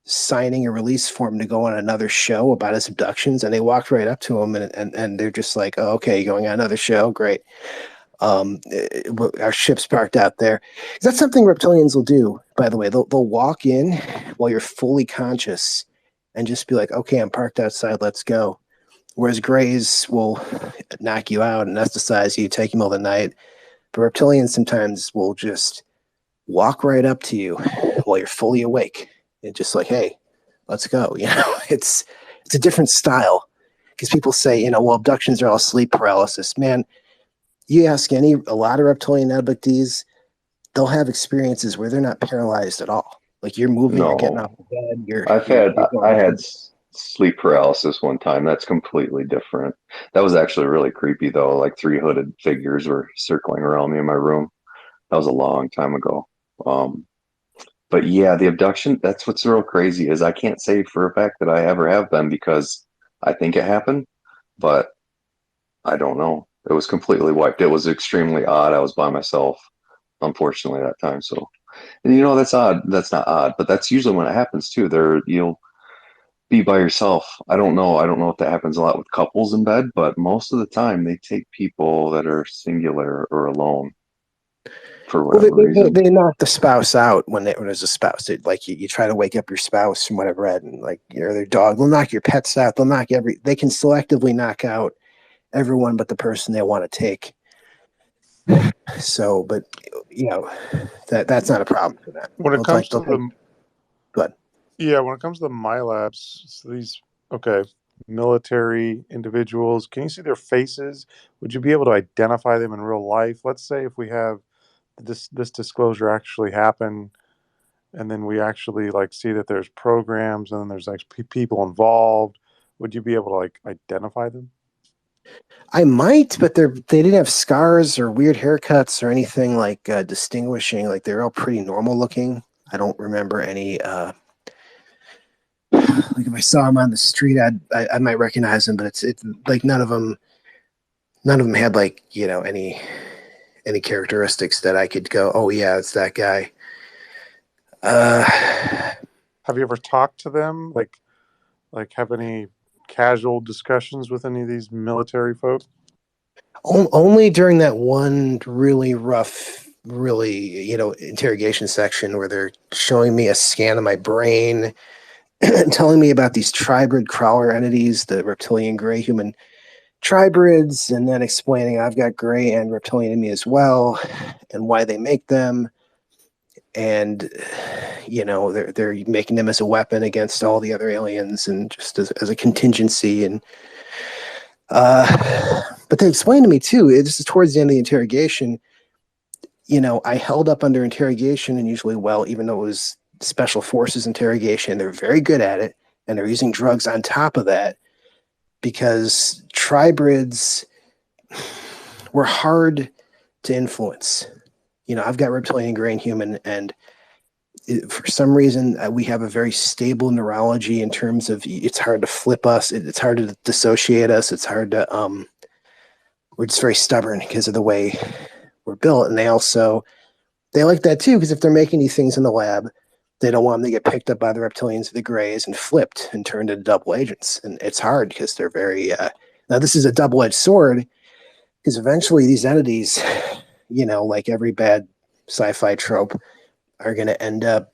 signing a release form to go on another show about his abductions, and they walked right up to him and they're just like, oh, okay, you're going on another show, great. Our ship's parked out there. That's something reptilians will do, by the way. They'll walk in while you're fully conscious and just be like, okay, I'm parked outside, let's go. Whereas grays will knock you out, anesthetize you, take you middle of the night. But reptilians sometimes will just walk right up to you while you're fully awake and just like, hey, let's go. You know, it's a different style, because people say, you know, well, abductions are all sleep paralysis. Man, you ask a lot of reptilian abductees, they'll have experiences where they're not paralyzed at all. Like you're moving, you're getting No, off the bed, you're I've you're, had you're I going. had sleep paralysis one time. That's completely different. That was actually really creepy though. Like three hooded figures were circling around me in my room. That was a long time ago. Um, but yeah, the abduction, that's what's real crazy is I can't say for a fact that I ever have been because I think it happened, but I don't know. It was completely wiped. It was extremely odd. I was by myself, unfortunately, that time. So, and you know, that's odd. That's not odd, but that's usually when it happens too. You'll be by yourself. I don't know. I don't know if that happens a lot with couples in bed, but most of the time they take people that are singular or alone for Well, whatever reason. they knock the spouse out when there's a spouse. Like you try to wake up your spouse from what I've read, and like their dog, they'll knock your pets out. They can selectively knock out everyone but the person they want to take. So, but you know, that's not a problem for them. When it comes to They'll take, the but Yeah, when it comes to the MyLabs, so these okay, military individuals, can you see their faces? Would you be able to identify them in real life? Let's say if we have this disclosure actually happen, and then we actually like see that there's programs and then there's like people involved, would you be able to like identify them? I might, but they didn't have scars or weird haircuts or anything like distinguishing. Like they're all pretty normal looking. I don't remember any. Like if I saw them on the street, I might recognize them, but it's like none of them had like any characteristics that I could go, oh yeah, it's that guy. Uh, Have you ever talked to them? Like have any casual discussions with any of these military folk? only during that one really rough, really interrogation section where they're showing me a scan of my brain and telling me about these tribrid crawler entities, the reptilian gray human tribrids, and then explaining I've got gray and reptilian in me as well, and why they make them, and they're making them as a weapon against all the other aliens, and just as a contingency, and but they explained to me too. This is towards the end of the interrogation. I held up under interrogation, and usually well, even though it was special forces interrogation, they're very good at it, and they're using drugs on top of that because tribrids were hard to influence. I've got reptilian gray human, and for some reason we have a very stable neurology in terms of it's hard to flip us, it's hard to dissociate us, it's hard to we're just very stubborn because of the way we're built. And they like that too, because if they're making these things in the lab, they don't want them to get picked up by the reptilians or the grays and flipped and turned into double agents. And it's hard because they're very now this is a double-edged sword, because eventually these entities, like every bad sci-fi trope, are going to end up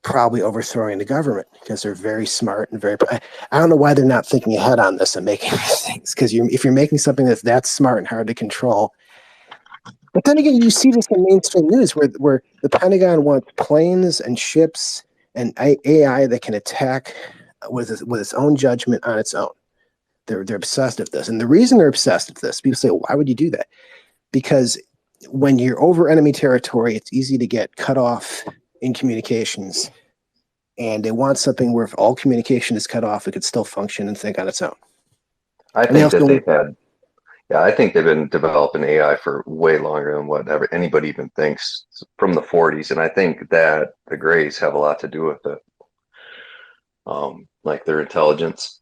probably overthrowing the government because they're very smart and very. I don't know why they're not thinking ahead on this and making these things, because if you're making something that's that smart and hard to control. But then again, you see this in mainstream news where the Pentagon wants planes and ships and AI that can attack with its own judgment on its own. They're obsessed with this, and the reason they're obsessed with this, people say, well, why would you do that? Because when you're over enemy territory, it's easy to get cut off in communications, and they want something where if all communication is cut off, it could still function and think on its own. I And they think that also, they've had, yeah, I think they've been developing AI for way longer than whatever anybody even thinks from the 40s. And I think that the Greys have a lot to do with it. Like their intelligence.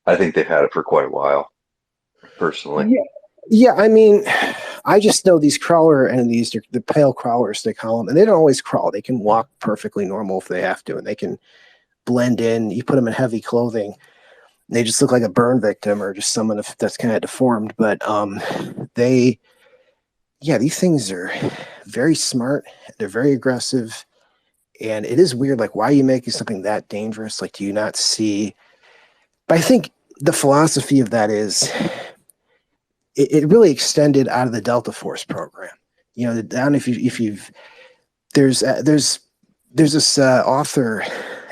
I think they've had it for quite a while, personally. yeah, yeah. I mean, I just know these crawler entities, they're the pale crawlers, they call them, and they don't always crawl. They can walk perfectly normal if they have to, and they can blend in. You put them in heavy clothing, they just look like a burn victim or just someone that's kind of deformed. But they, yeah, these things are very smart. They're very aggressive, and it is weird. Like, why are you making something that dangerous? Like, do you not see? But I think the philosophy of that is it really extended out of the Delta Force program. You know, down if you've there's this author,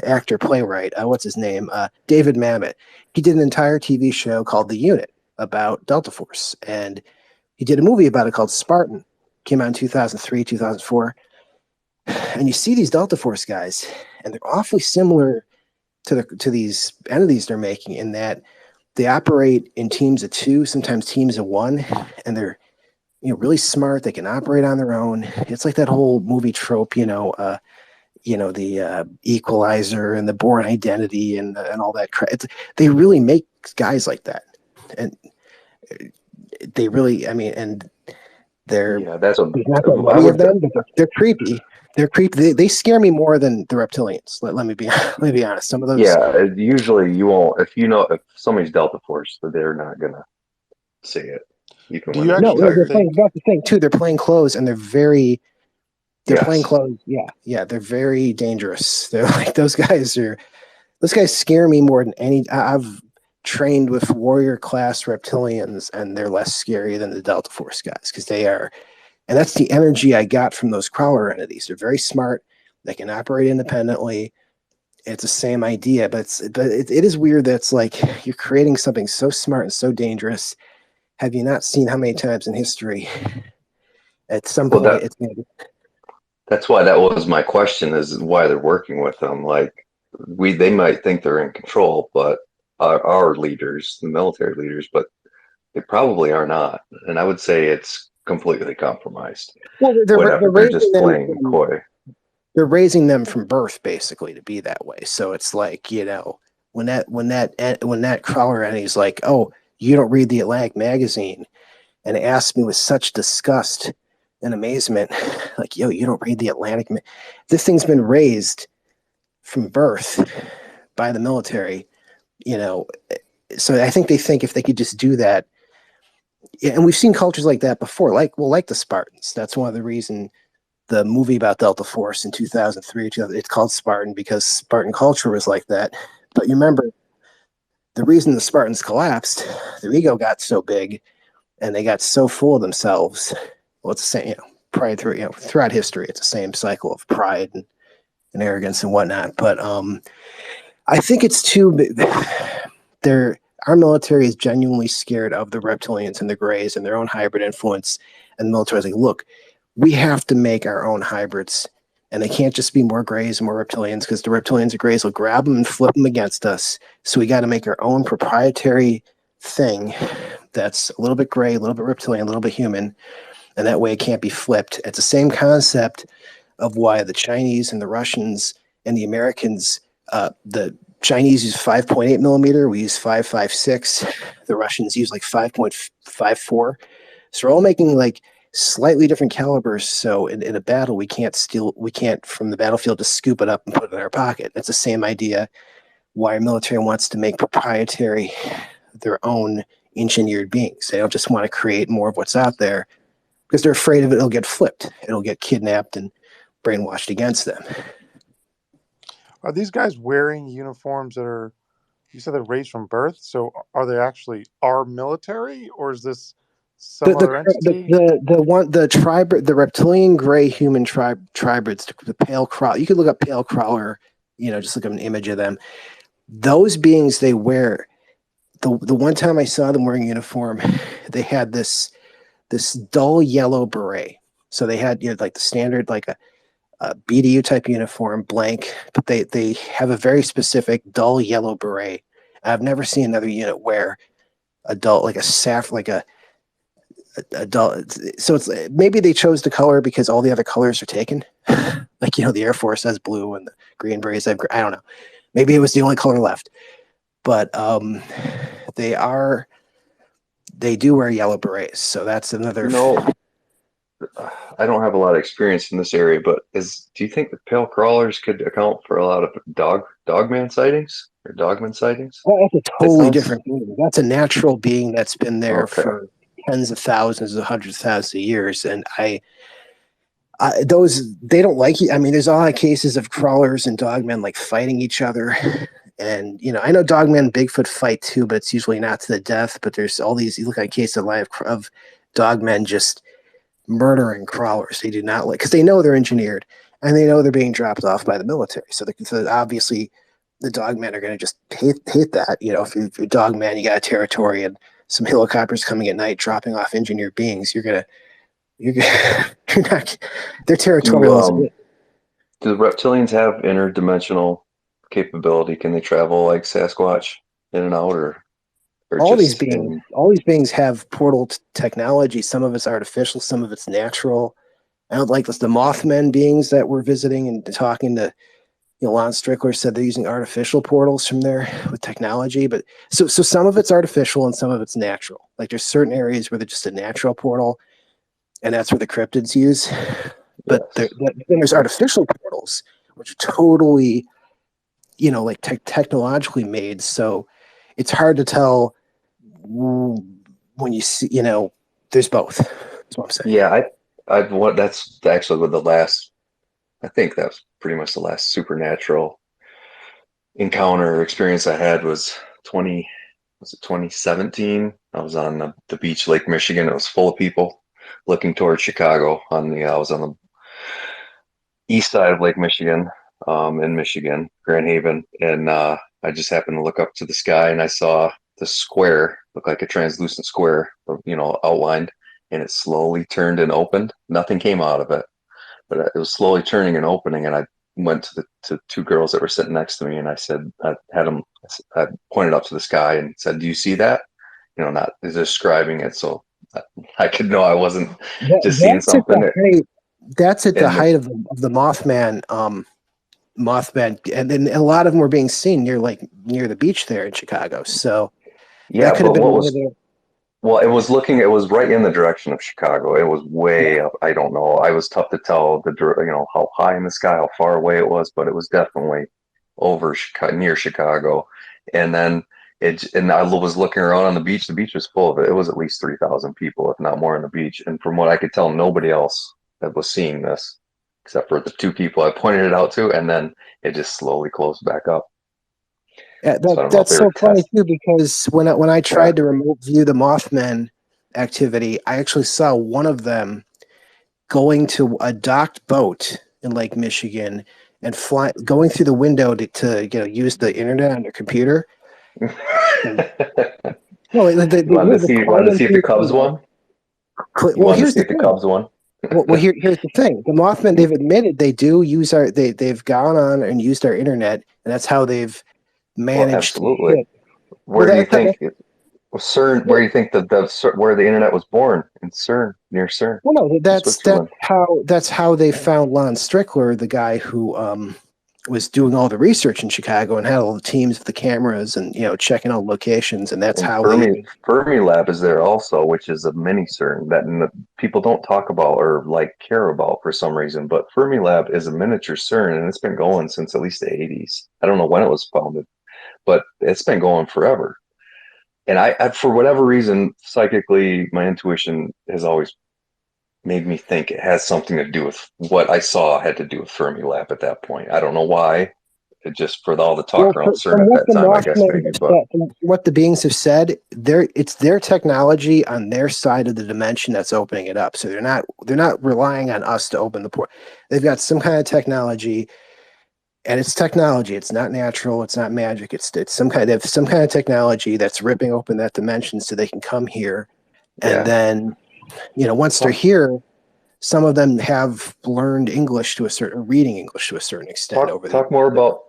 actor, playwright. What's his name? David Mamet. He did an entire TV show called The Unit about Delta Force, and he did a movie about it called Spartan. Came out in 2003, 2004. And you see these Delta Force guys, and they're awfully similar to these entities they're making in that they operate in teams of two, sometimes teams of one, and they're really smart. They can operate on their own. It's like that whole movie trope, the Equalizer and the Bourne Identity and all that crap. They really make guys like that, and they really, I mean, and they're that's what there's not that I many of would. them, but they're creepy. They're creepy. They scare me more than the reptilians. Let me be honest. Some of those. Yeah, usually you won't if somebody's Delta Force, they're not gonna say it. You can Do win you an No, actually entire. think? that's the thing too. They're plain clothes, and they're very. They're plain Yes. clothes. Yeah. They're very dangerous. They're like those guys are. Those guys scare me more than any. I've trained with warrior class reptilians, and they're less scary than the Delta Force guys because they are. And that's the energy I got from those crawler entities. They're very smart. They can operate independently. It's the same idea, but it is weird that it's like you're creating something so smart and so dangerous. Have you not seen how many times in history at some Well, point it's going to be that's why that was my question: is why they're working with them. Like they might think they're in control, but our leaders, the military leaders, but they probably are not. And I would say it's completely compromised. well they're Whatever, they're raising just them playing coy. they're raising them from birth basically to be that way. So it's like, when that crawler entity's like, oh, you don't read the Atlantic magazine, and asked me with such disgust and amazement, like, yo, you don't read the Atlantic. This thing's been raised from birth by the military, So I think they think if they could just do that, and we've seen cultures like that before, like the Spartans. That's one of the reasons the movie about Delta Force in 2003, it's called Spartan because Spartan culture was like that. But you remember the reason the Spartans collapsed, their ego got so big and they got so full of themselves. Well, it's the same, pride throughout history, it's the same cycle of pride and arrogance and whatnot. But I think it's our military is genuinely scared of the reptilians and the grays and their own hybrid influence. And the military is like, look, we have to make our own hybrids, and they can't just be more grays and more reptilians because the reptilians and grays will grab them and flip them against us. So we got to make our own proprietary thing that's a little bit gray, a little bit reptilian, a little bit human, and that way it can't be flipped. It's the same concept of why the Chinese and the Russians and the Americans, the Chinese use 5.8 millimeter, we use 5.56, the Russians use like 5.54. So we're all making like slightly different calibers. So in a battle, we can't from the battlefield just scoop it up and put it in our pocket. That's the same idea why our military wants to make proprietary their own engineered beings. They don't just want to create more of what's out there because they're afraid of it'll get flipped. It'll get kidnapped and brainwashed against them. Are these guys wearing uniforms that are? You said they're raised from birth. So are they actually our military, or is this some other entity? The reptilian gray human tribrids, the pale crawler. You could look up pale crawler. Just look up an image of them. Those beings, they wear the one time I saw them wearing a uniform, they had this dull yellow beret. So they had like the standard like a BDU type uniform, blank, but they have a very specific dull yellow beret. I've never seen another unit wear a dull like a dull. So it's maybe they chose the color because all the other colors are taken. Like the Air Force has blue and the Green Berets have. I don't know. Maybe it was the only color left. But they do wear yellow berets, so that's another. I don't have a lot of experience in this area, but do you think the pale crawlers could account for a lot of dogman sightings or dogman sightings? Well, that's a That totally sounds different being. That's a natural being that's been there okay. for tens of thousands, of hundreds of thousands of years. And those, they don't like you. I mean, there's a lot of cases of crawlers and dogmen like fighting each other. And, you know, I know dogmen and Bigfoot fight too, but it's usually not to the death. But there's all these, you look at cases of dogmen just murdering crawlers. They do not like, because they know they're engineered and they know they're being dropped off by the military. So obviously the dogmen are going to just hate that. You know, if you're a dogman, you got a territory and some helicopters coming at night dropping off engineered beings, you're you're not, their territorial is Do the reptilians have interdimensional capability? Can they travel like Sasquatch in and out, or all these just beings. in? All these beings have portal technology. Some of it's artificial, some of it's natural. I don't like this. The Mothman beings that we're visiting and talking to, you know, Lon Strickler said they're using artificial portals from there with technology, but so some of it's artificial and some of it's natural. Like there's certain areas where they're just a natural portal, and that's where the cryptids use. But Yes. then there's artificial portals, which are totally, you know, like technologically made. So it's hard to tell when you see, you know, there's both. That's what I'm saying. Yeah, that's actually what the last. I think that's pretty much the last supernatural encounter or experience I had was 2017. I was on the beach, Lake Michigan. It was full of people looking towards Chicago. I was on the east side of Lake Michigan, in Michigan, Grand Haven, and I just happened to look up to the sky and I saw the square look like a translucent square, you know, outlined, and it slowly turned and opened. Nothing came out of it, but it was slowly turning and opening. And I went to two girls that were sitting next to me, and I said, I pointed up to the sky and said, "Do you see that?" You know, not describing it, so I could know I wasn't just seeing That's at something. the height. That's at the And height of the Mothman. Mothman, and then a lot of them were being seen near the beach there in Chicago. So that yeah, could have but been what one of was the. well, it was right in the direction of Chicago. It was way up. I don't know. I was tough to tell you know, how high in the sky, how far away it was, but it was definitely over Chicago, near Chicago. And then and I was looking around on the beach. The beach was full of it. It was at least 3,000 people, if not more, on the beach. And from what I could tell, nobody else that was seeing this, except for the two people I pointed it out to. And then it just slowly closed back up. Yeah, So I don't know if that's they were so funny testing. too, because when I Yeah. tried to remote view the Mothman activity, I actually saw one of them going to a docked boat in Lake Michigan and going through the window to you know, use the internet on their computer. And, no, You wanted to see if the Cubs won? You well, wanted to here's see the if the thing. Cubs won? Here's the thing. The Mothman, they've admitted they do use they've gone on and used our internet, and that's how they've Well, managed to absolutely. hit. Well, Where do you think CERN? Where do you think where the internet was born? In CERN, near CERN, well, no, in that's Switzerland. how they found Lon Strickler, the guy who was doing all the research in Chicago and had all the teams with the cameras and, you know, checking all locations, and that's And how they. Fermi Lab is there also, which is a mini CERN that people don't talk about or like care about for some reason. But Fermi Lab is a miniature CERN, and it's been going since at least the 80s. I don't know when it was founded, but it's been going forever. And I for whatever reason, psychically, my intuition has always made me think it has something to do with what I saw had to do with Fermi Lab at that point. I don't know why. It just for all the talk Well, around CERN from at what that the time, I guess Mothman maybe. have But said, from what the beings have said, it's their technology on their side of the dimension that's opening it up. So they're not relying on us to open the port. They've got some kind of technology, and it's technology. It's not natural. It's not magic. It's some kind of technology that's ripping open that dimension so they can come here, and yeah, then, you know, once they're here, some of them have learned reading English to a certain extent over the. talk more about.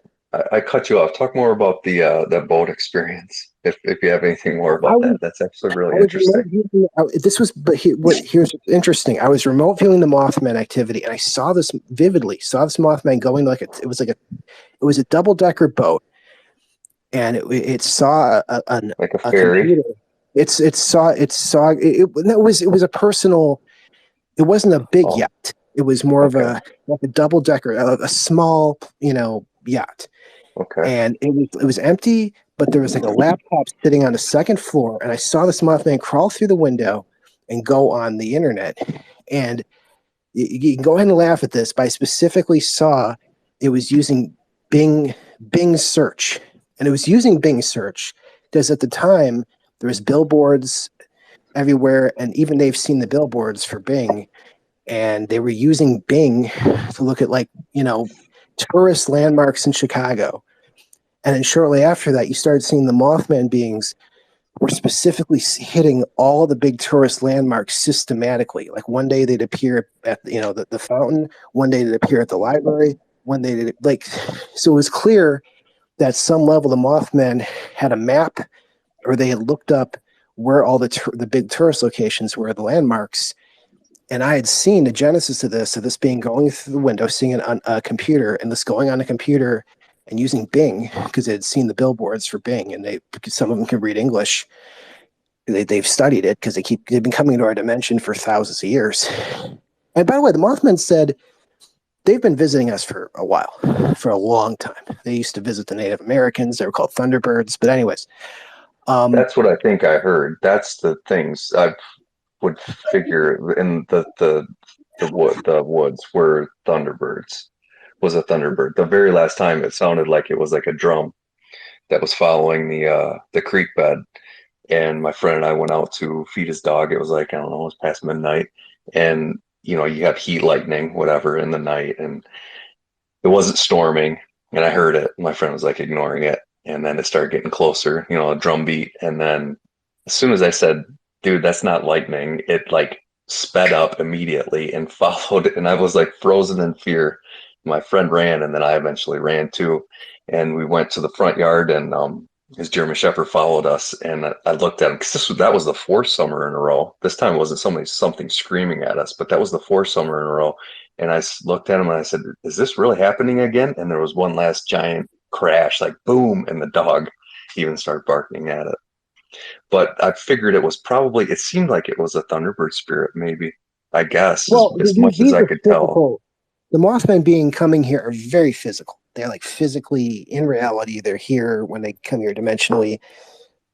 I cut you off. Talk more about the that boat experience, if you have anything more I about that. was That's actually I really was remote interesting. viewing. This was, but here's what's interesting. I was remote viewing the Mothman activity, and I saw this vividly. Saw this Mothman going it was a double decker boat, and it saw Like a a ferry. computer. It was a personal. It wasn't a big Oh, yacht. It was more of okay. a like a double decker, a small, yacht. Okay. And it was empty, but there was like a laptop sitting on the second floor, and I saw this Mothman crawl through the window and go on the internet. And you can go ahead and laugh at this, but I specifically saw it was using Bing search, and it was using Bing search because at the time there was billboards everywhere, and even they've seen the billboards for Bing, and they were using Bing to look at tourist landmarks in Chicago. And then shortly after that, you started seeing the Mothman beings were specifically hitting all the big tourist landmarks systematically. Like one day they'd appear at the fountain, one day they'd appear at the library, one day they'd so it was clear that at some level the Mothman had a map, or they had looked up where all the big tourist locations were, the landmarks. And I had seen the genesis of this being going through the window, seeing it on a computer, and this going on a computer and using Bing because they had seen the billboards for Bing, and some of them can read English. They've studied it because they've been coming into our dimension for thousands of years. And by the way, the Mothman said they've been visiting us for a while, for a long time. They used to visit the Native Americans. They were called Thunderbirds. But anyways, That's what I think I heard. That's the things I would figure in the woods were Thunderbirds. Was a Thunderbird. The very last time it sounded like it was like a drum that was following the creek bed. And my friend and I went out to feed his dog. It was like, I don't know, it was past midnight. And you have heat lightning, whatever, in the night, and it wasn't storming, and I heard it. My friend was like ignoring it, and then it started getting closer, a drum beat, and then as soon as I said, "Dude, that's not lightning," it like sped up immediately and followed, and I was like frozen in fear. My friend ran, and then I eventually ran too, and we went to the front yard, and his German Shepherd followed us, and I looked at him because that was the fourth summer in a row. This time it wasn't something screaming at us, but that was the fourth summer in a row. And I looked at him and I said, "Is this really happening again?" And there was one last giant crash, like boom, and the dog even started barking at it. But I figured it seemed like it was a Thunderbird spirit, maybe, I guess, well, as much as these I are could tell. physical. The Mothman being coming here are very physical. They're like physically in reality. They're here when they come here dimensionally,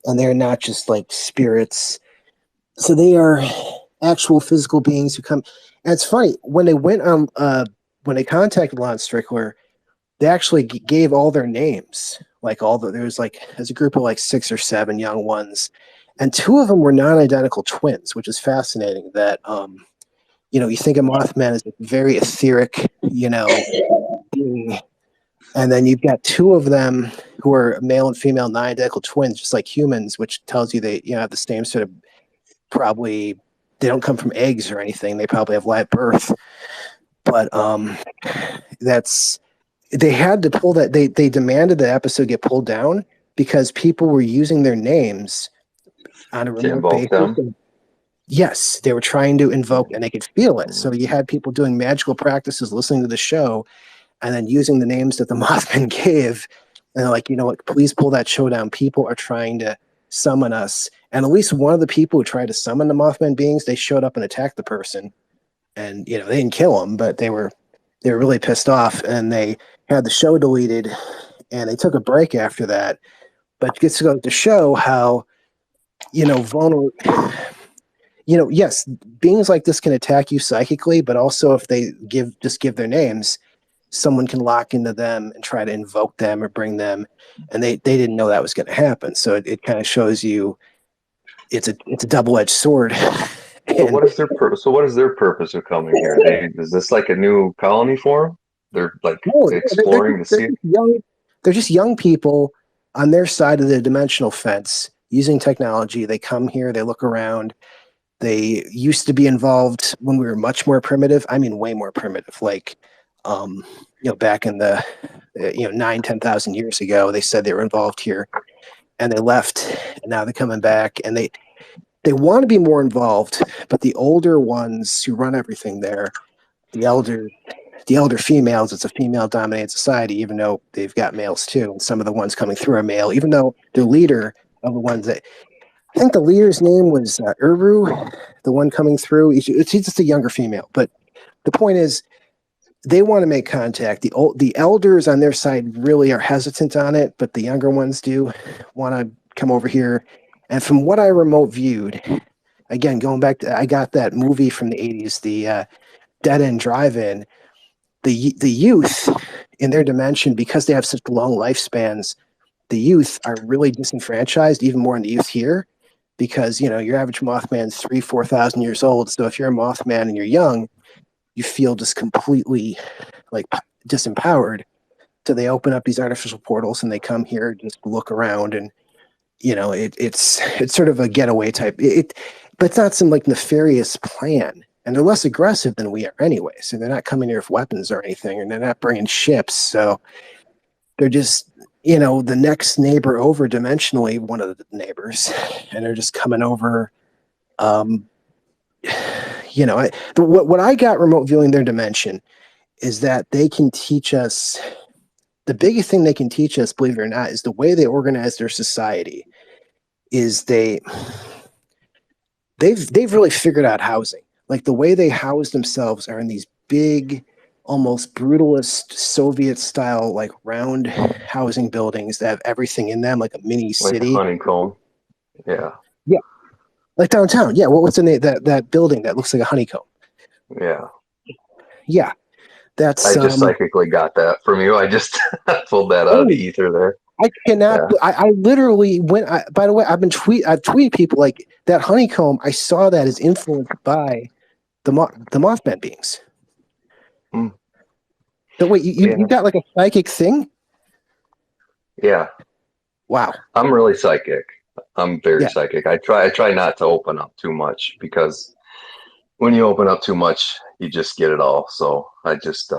and they're not just like spirits. So they are actual physical beings who come. And it's funny when they went on, when they contacted Lon Strickler, they actually gave all there's a group of like 6 or 7 young ones, and 2 of them were non-identical twins, which is fascinating. That you think of Mothman as a very etheric, being, and then you've got 2 of them who are male and female non-identical twins, just like humans, which tells you they have the same sort of, probably they don't come from eggs or anything. They probably have live birth, but they had to pull that. They demanded the episode get pulled down because people were using their names on a To remote invoke basis. them. Yes, they were trying to invoke, and they could feel it. So you had people doing magical practices, listening to the show, and then using the names that the Mothman gave. And they're like, you know what? Please pull that show down. People are trying to summon us. And at least one of the people who tried to summon the Mothman beings, they showed up and attacked the person. And they didn't kill him, but they were really pissed off, and they had the show deleted, and they took a break after that. But it gets to go to show how vulnerable. Yes, beings like this can attack you psychically, but also if they give their names, someone can lock into them and try to invoke them or bring them, and they didn't know that was going to happen. So it kind of shows you it's a double-edged sword. So And what is their purpose? So what is their purpose of coming here? Is this like a new colony for them? They're like no, exploring to see. they're just young people on their side of the dimensional fence using technology. They come here, they look around. They used to be involved when we were much more primitive. I mean, way more primitive. Like, back in the 9,000-10,000 years ago, they said they were involved here, and they left, and now they're coming back, and they want to be more involved, but the older ones who run everything there, the elder females, it's a female-dominated society, even though they've got males too, and some of the ones coming through are male, even though the leader of the ones that, I think the leader's name was Uru, the one coming through. She's just a younger female, but the point is, they want to make contact. The elders on their side really are hesitant on it, but the younger ones do want to come over here. And from what I remote viewed, again, going back to, I got that movie from the 80s, the Dead End Drive-In. The youth in their dimension, because they have such long lifespans, the youth are really disenfranchised, even more in the youth here, because your average Mothman's 3,000-4,000 years old. So if you're a Mothman and you're young, you feel just completely like disempowered. So they open up these artificial portals and they come here, just look around, and it's sort of a getaway type. But it's not some like nefarious plan. And they're less aggressive than we are anyway. So they're not coming here with weapons or anything, and they're not bringing ships. So they're just, the next neighbor over dimensionally, one of the neighbors, and they're just coming over. What I got remote viewing their dimension is that they can teach us. The biggest thing they can teach us, believe it or not, is the way they organize their society. Is they've really figured out housing. Like the way they house themselves are in these big, almost brutalist Soviet-style, like round housing buildings that have everything in them, like a mini city. Like a honeycomb. Yeah. Yeah. Like downtown. Yeah. What's the name that building that looks like a honeycomb? Yeah. Yeah. That's. I just psychically got that from you. I just pulled that out of the ether there. I cannot. Yeah. I literally went. By the way, I've tweeted people like that honeycomb. I saw that as influenced by the Mothman beings. Mm. So wait, you got like a psychic thing? Yeah. Wow. I'm really psychic. I'm very psychic. I try not to open up too much, because when you open up too much, you just get it all. So I just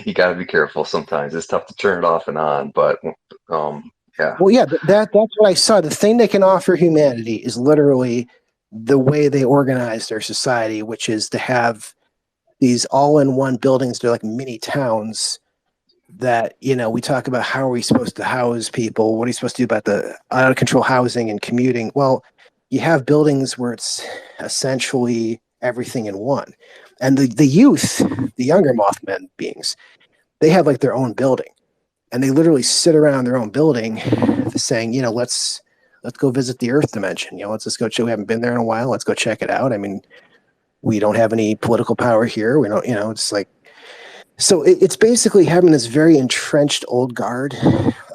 you got to be careful sometimes. It's tough to turn it off and on, but yeah. Well, yeah, that's what I saw. The thing they can offer humanity is literally the way they organize their society, which is to have these all-in-one buildings. They're like mini towns that, we talk about how are we supposed to house people? What are you supposed to do about the out-of-control housing and commuting? Well, you have buildings where it's essentially everything in one. And the youth, the younger Mothman beings, they have like their own building. And they literally sit around their own building saying, let's go visit the Earth dimension. Let's just go. We haven't been there in a while. Let's go check it out. I mean, we don't have any political power here. We don't, it's like, so it's basically having this very entrenched old guard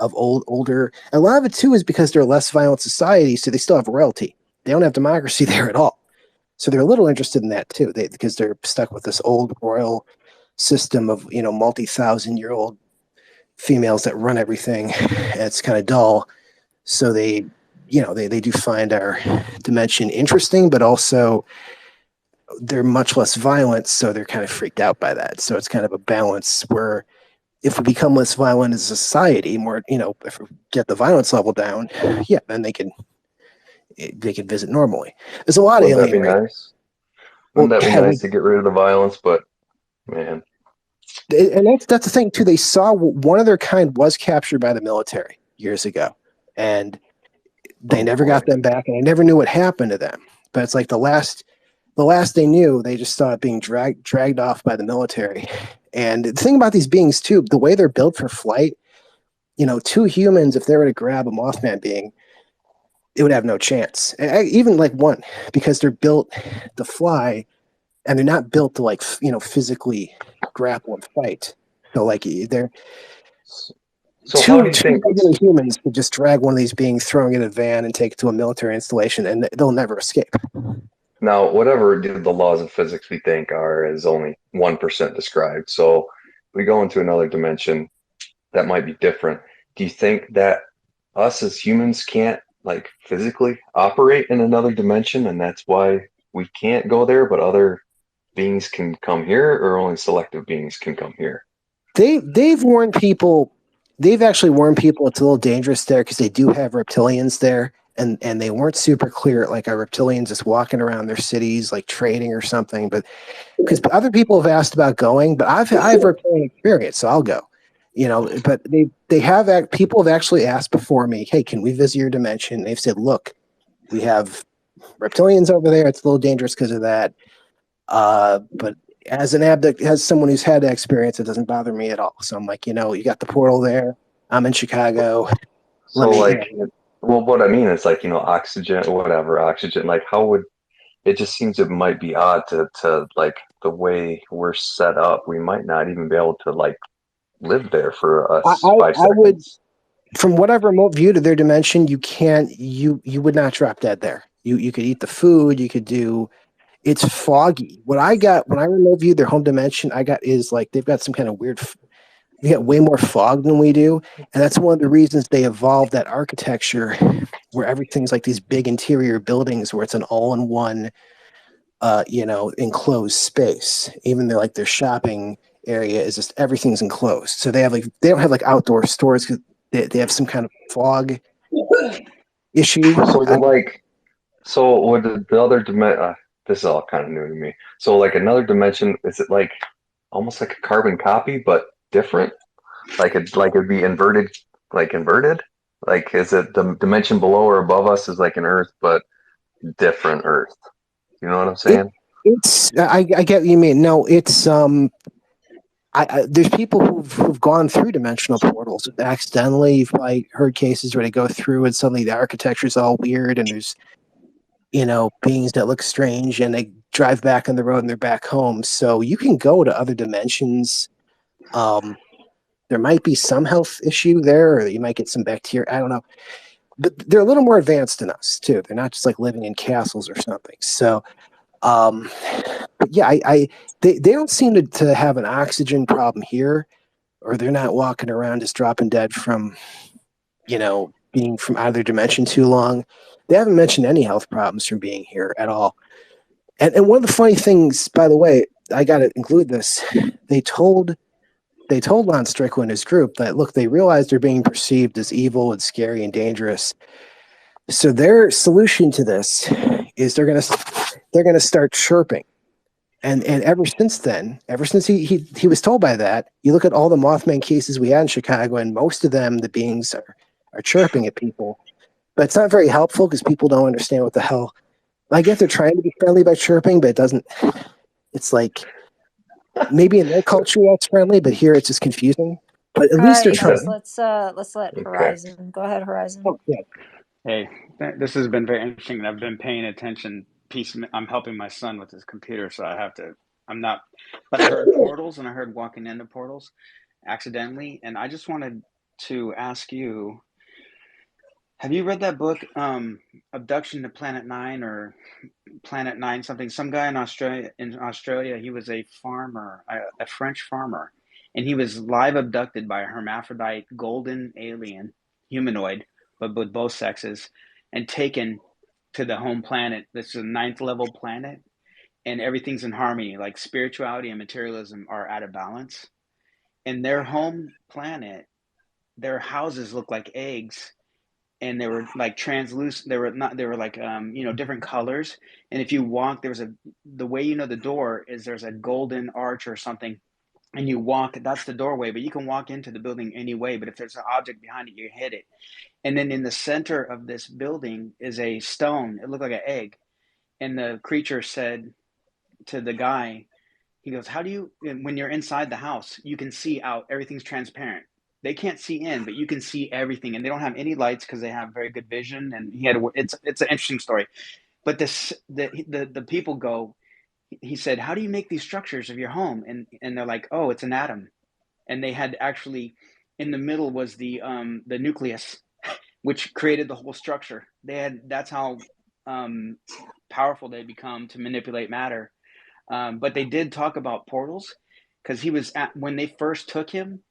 of older. A lot of it too is because they're a less violent society, so they still have royalty. They don't have democracy there at all. So they're a little interested in that too, because they're stuck with this old royal system of, multi-thousand-year-old females that run everything. And it's kind of dull. So they do find our dimension interesting, but also they're much less violent, so they're kind of freaked out by that. So it's kind of a balance where if we become less violent as a society, more, if we get the violence level down, then they can visit normally. There's a lot of alien. Wouldn't that be nice? Wouldn't that be nice to get rid of the violence? But man, and that's the thing too. They saw one of their kind was captured by the military years ago, and they never got them back, and I never knew what happened to them. But it's like the last they knew, they just saw it being dragged off by the military. And the thing about these beings too, the way they're built for flight, two humans, if they were to grab a Mothman being, it would have no chance. Even like one, because they're built to fly, and they're not built to like physically grapple and fight. So like they're two regular humans could just drag one of these beings, throwing it in a van, and take it to a military installation, and they'll never escape. Now, whatever the laws of physics we think are is only 1% described. So we go into another dimension that might be different. Do you think that us as humans can't like physically operate in another dimension, and that's why we can't go there, but other beings can come here, or only selective beings can come here? They've warned people. They've actually warned people it's a little dangerous there because they do have reptilians there. And they weren't super clear, like, are reptilians just walking around their cities, like trading or something? But because other people have asked about going, but I have reptilian experience, so I'll go. But people have actually asked before me, hey, can we visit your dimension? They've said, look, we have reptilians over there. It's a little dangerous because of that. But as someone who's had that experience, it doesn't bother me at all. So I'm like, you got the portal there. I'm in Chicago. Let So me, like, well, what I mean is like, oxygen, whatever, oxygen, like how would it just seems it might be odd to like the way we're set up. We might not even be able to like live there for us five I would, seconds. from what I've remote viewed of their dimension, you would not drop dead there. You could eat the food. You could do. It's foggy. What I got when I remote viewed their home dimension, I got is like they've got some kind of weird. They got way more fog than we do, and that's one of the reasons they evolved that architecture, where everything's like these big interior buildings, where it's an all-in-one, enclosed space. Even their shopping area is just everything's enclosed. So they don't have like outdoor stores because they have some kind of fog issue. So like, so would the other dimension? This is all kind of new to me. So like another dimension, is it like almost like a carbon copy but different? It'd be inverted, like inverted. Like is it the dimension below or above us is like an Earth but different Earth? You know what I'm It saying? it's I get what you mean. No, it's there's people who've gone through dimensional portals accidentally. You've probably heard cases where they go through and suddenly the architecture's all weird and there's beings that look strange and they drive back on the road and they're back home. So you can go to other dimensions. There might be some health issue there, or you might get some bacteria. I don't know, but they're a little more advanced than us too. They're not just like living in castles or something. So, but yeah, they don't seem to have an oxygen problem here, or they're not walking around just dropping dead from being from out of their dimension too long. They haven't mentioned any health problems from being here at all. And one of the funny things, by the way, I got to include this. They told Lon Strickland and his group that look, they realize they're being perceived as evil and scary and dangerous. So their solution to this is they're gonna start chirping. And ever since then, ever since he was told by that, you look at all the Mothman cases we had in Chicago, and most of them, the beings are chirping at people. But it's not very helpful because people don't understand what the hell. I guess they're trying to be friendly by chirping, but it doesn't. It's like maybe in their culture that's friendly, but here it's just confusing. But at All least they're right, trying. let's let Okay. Horizon go ahead. Horizon. Oh, yeah. Hey, this has been very interesting, and I've been paying attention. I'm helping my son with his computer, so I have to. I'm not, but I heard portals, and I heard walking into portals accidentally, and I just wanted to ask you: have you read that book, Abduction to Planet Nine or Planet Nine something? Some guy in Australia. He was a farmer, a French farmer, and he was live abducted by a hermaphrodite golden alien humanoid, but with both sexes, and taken to the home planet. This is a ninth level planet, and everything's in harmony. Like spirituality and materialism are out of balance. And their home planet, their houses look like eggs, and they were like translucent. They were not. They were like different colors. And if you walk, there was the way the door is. There's a golden arch or something, and you walk. That's the doorway, but you can walk into the building any way. But if there's an object behind it, you hit it. And then in the center of this building is a stone. It looked like an egg. And the creature said to the guy, he goes, "How do you? When you're inside the house, you can see out. Everything's transparent. They can't see in, but you can see everything, and they don't have any lights because they have very good vision." And he had it's an interesting story. But the people go. He said, "How do you make these structures of your home?" And they're like, "Oh, it's an atom." And they had actually in the middle was the nucleus, which created the whole structure. That's how powerful they become to manipulate matter. But they did talk about portals because when they first took him,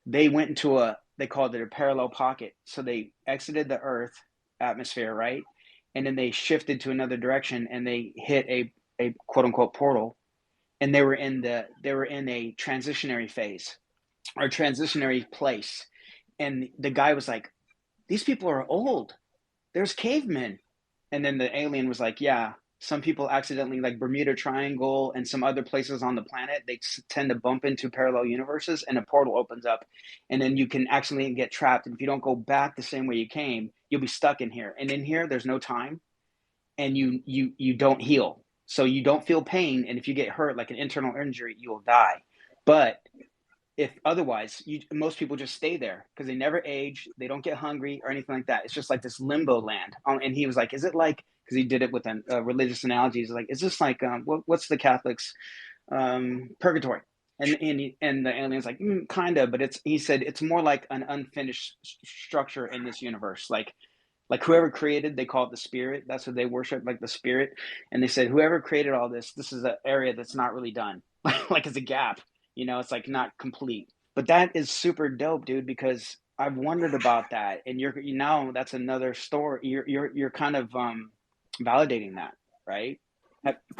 they went into they called it a parallel pocket. So they exited the Earth atmosphere, right? And then they shifted to another direction and they hit a quote unquote portal. And they were in a transitionary phase or transitionary place. And the guy was like, "These people are old. There's cavemen." And then the alien was like, "Yeah, some people accidentally, like Bermuda Triangle and some other places on the planet, they tend to bump into parallel universes and a portal opens up. And then you can accidentally get trapped. And if you don't go back the same way you came, you'll be stuck in here. And in here, there's no time. and you don't heal, so you don't feel pain, and if you get hurt like an internal injury, you will die. But if otherwise, most people just stay there because they never age, they don't get hungry or anything like that. It's just like this limbo land. And he was like, is it like, because he did it with a religious analogy, he's like, is this like what's the Catholics purgatory? And the alien's like, kind of, but he said it's more like an unfinished structure in this universe, like whoever created, they call it the spirit. That's what they worship, like the spirit. And they said, whoever created all this is an area that's not really done. Like it's a gap, it's like not complete. But that is super dope, dude, because I've wondered about that. And that's another story. You're kind of validating that, right?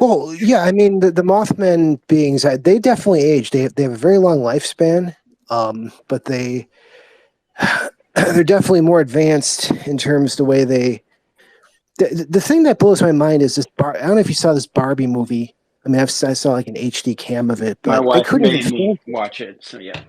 Well, yeah, I mean the Mothman beings, they definitely age. They have a very long lifespan, but they're definitely more advanced in terms of the way they. The thing that blows my mind is this. I don't know if you saw this Barbie movie. I mean, I saw like an HD cam of it, My but I wife couldn't made even me watch it, so yeah.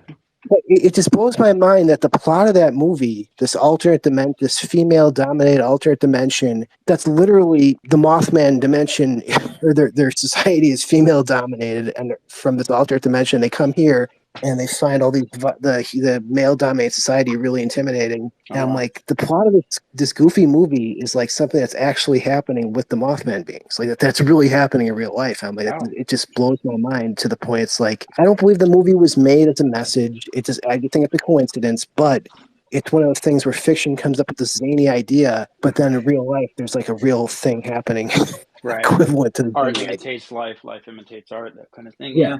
But it just blows my mind that the plot of that movie, this alternate dimension, this female-dominated alternate dimension, that's literally the Mothman dimension, or their society is female-dominated, and from this alternate dimension, they come here and they find all the male-dominated society really intimidating. And I'm like, the plot of this goofy movie is like something that's actually happening with the Mothman beings, like that's really happening in real life. I'm like, it just blows my mind to the point. It's like I don't believe the movie was made as a message. I think it's a coincidence, but it's one of those things where fiction comes up with this zany idea, but then in real life, there's like a real thing happening, right? Equivalent to the art imitates life, life imitates art, that kind of thing. Yeah.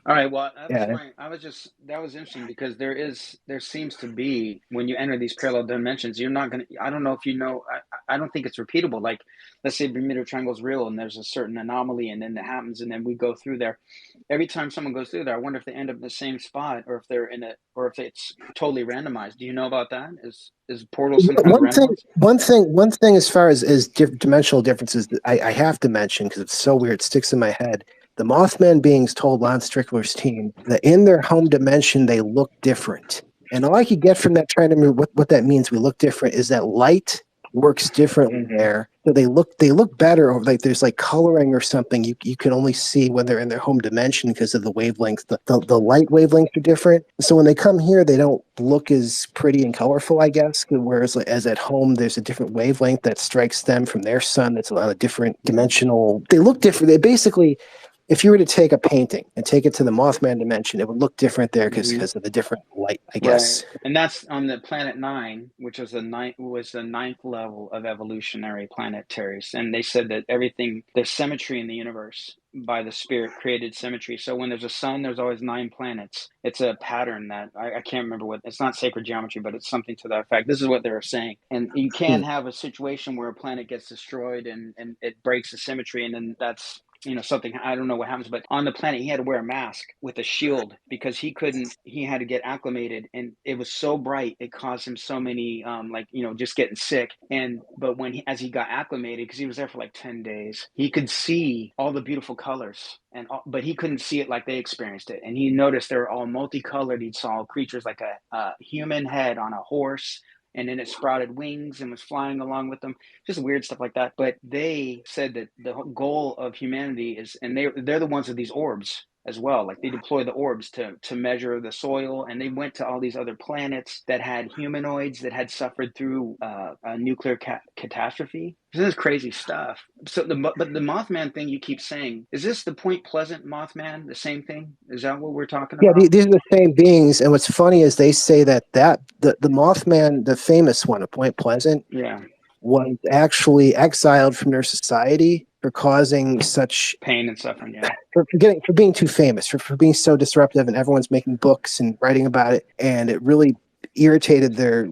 All right. Well, that was interesting because there seems to be, when you enter these parallel dimensions, you're not gonna. I don't know if you know. I don't think it's repeatable. Like, let's say Bermuda Triangle is real, and there's a certain anomaly, and then it happens, and then we go through there. Every time someone goes through there, I wonder if they end up in the same spot, or if they're in it, or if it's totally randomized. Do you know about that? Is portal sometimes randomized? One thing, as far as dimensional differences, that I have to mention because it's so weird, it sticks in my head. The Mothman beings told Lon Strickler's team that in their home dimension they look different, and all I could get from that, trying to remember what that means, we look different, is that light works differently there. So they look better, or like there's like coloring or something you can only see when they're in their home dimension because of the wavelengths. The light wavelengths are different. So when they come here, they don't look as pretty and colorful, I guess. Whereas as at home, there's a different wavelength that strikes them from their sun. That's a lot of different dimensional. They look different. They basically, if you were to take a painting and take it to the Mothman dimension, it would look different there because of the different light, I guess. Right. And that's on the planet 9, which was the ninth level of evolutionary planetaries. And they said that there's symmetry in the universe by the spirit created symmetry. So when there's a sun, there's always 9 planets. It's a pattern that I can't remember what, it's not sacred geometry, but it's something to that effect. This is what they were saying. And you can have a situation where a planet gets destroyed and it breaks the symmetry, and then that's something, I don't know what happens, but on the planet he had to wear a mask with a shield because he had to get acclimated, and it was so bright it caused him so many just getting sick. But as he got acclimated, because he was there for like 10 days, he could see all the beautiful colors, but he couldn't see it like they experienced it. And he noticed they were all multicolored. He saw creatures like a human head on a horse, and then it sprouted wings and was flying along with them, just weird stuff like that. But they said that the goal of humanity is, and they're the ones with these orbs as well. Like they deploy the orbs to measure the soil, and they went to all these other planets that had humanoids that had suffered through a nuclear catastrophe. This is crazy stuff. But the Mothman thing you keep saying, is this the Point Pleasant Mothman? The same thing? Is that what we're talking about? Yeah, these are the same beings. And what's funny is they say that the Mothman, the famous one at Point Pleasant, was actually exiled from their society for causing such pain and suffering. Yeah, for being too famous, for being so disruptive, and everyone's making books and writing about it, and it really irritated their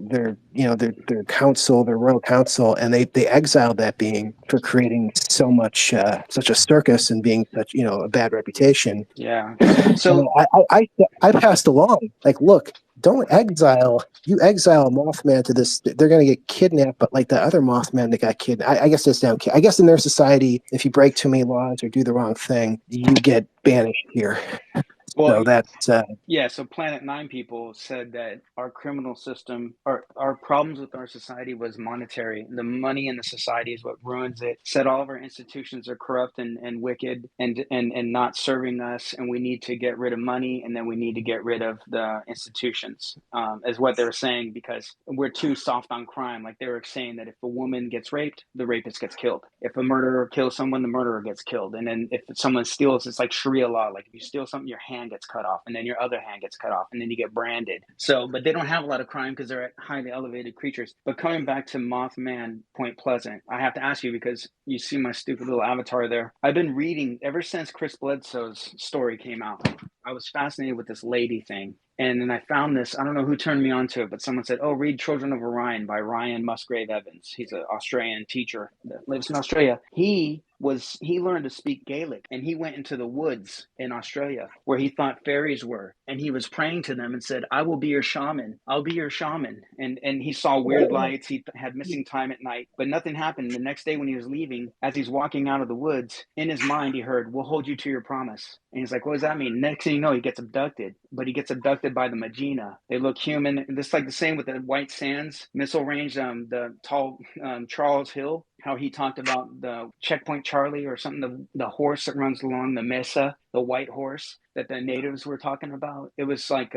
council, their royal council, and they exiled that being for creating so much such a circus and being such a bad reputation. Yeah. So I passed along, like, look, don't exile. You exile a Mothman to this, they're going to get kidnapped. But like the other Mothman that got kidnapped, I guess that's down. I guess in their society, if you break too many laws or do the wrong thing, you get banished here. Well, So that's yeah, so Planet Nine people said that our criminal system, or our problems with our society was monetary. The money in the society is what ruins it. Said all of our institutions are corrupt and wicked and not serving us, and we need to get rid of money, and then we need to get rid of the institutions, is what they were saying, because we're too soft on crime. Like they were saying that if a woman gets raped, the rapist gets killed. If a murderer kills someone, the murderer gets killed. And then if someone steals, it's like Sharia law. Like if you steal something, your hand gets cut off, and then your other hand gets cut off, and then you get branded. So, but they don't have a lot of crime because they're highly elevated creatures. But coming back to Mothman Point Pleasant, I have to ask you, because you see my stupid little avatar there. I've been reading ever since Chris Bledsoe's story came out. I was fascinated with this lady thing. And then I found this, I don't know who turned me on to it, but someone said, oh, read Children of Orion by Ryan Musgrave Evans. He's an Australian teacher that lives in Australia. He learned to speak Gaelic, and he went into the woods in Australia where he thought fairies were, and he was praying to them and said, I will be your shaman. I'll be your shaman. And he saw weird lights. He had missing time at night, but nothing happened. The next day when he was leaving, as he's walking out of the woods, in his mind, he heard, we'll hold you to your promise. And he's like, what does that mean? Next thing you know, he gets abducted, but he gets abducted by the Magina. They look human. It's like the same with the White Sands missile range, the tall Charles Hill, how he talked about the Checkpoint Charlie or something, the horse that runs along the mesa, the white horse that the natives were talking about. It was like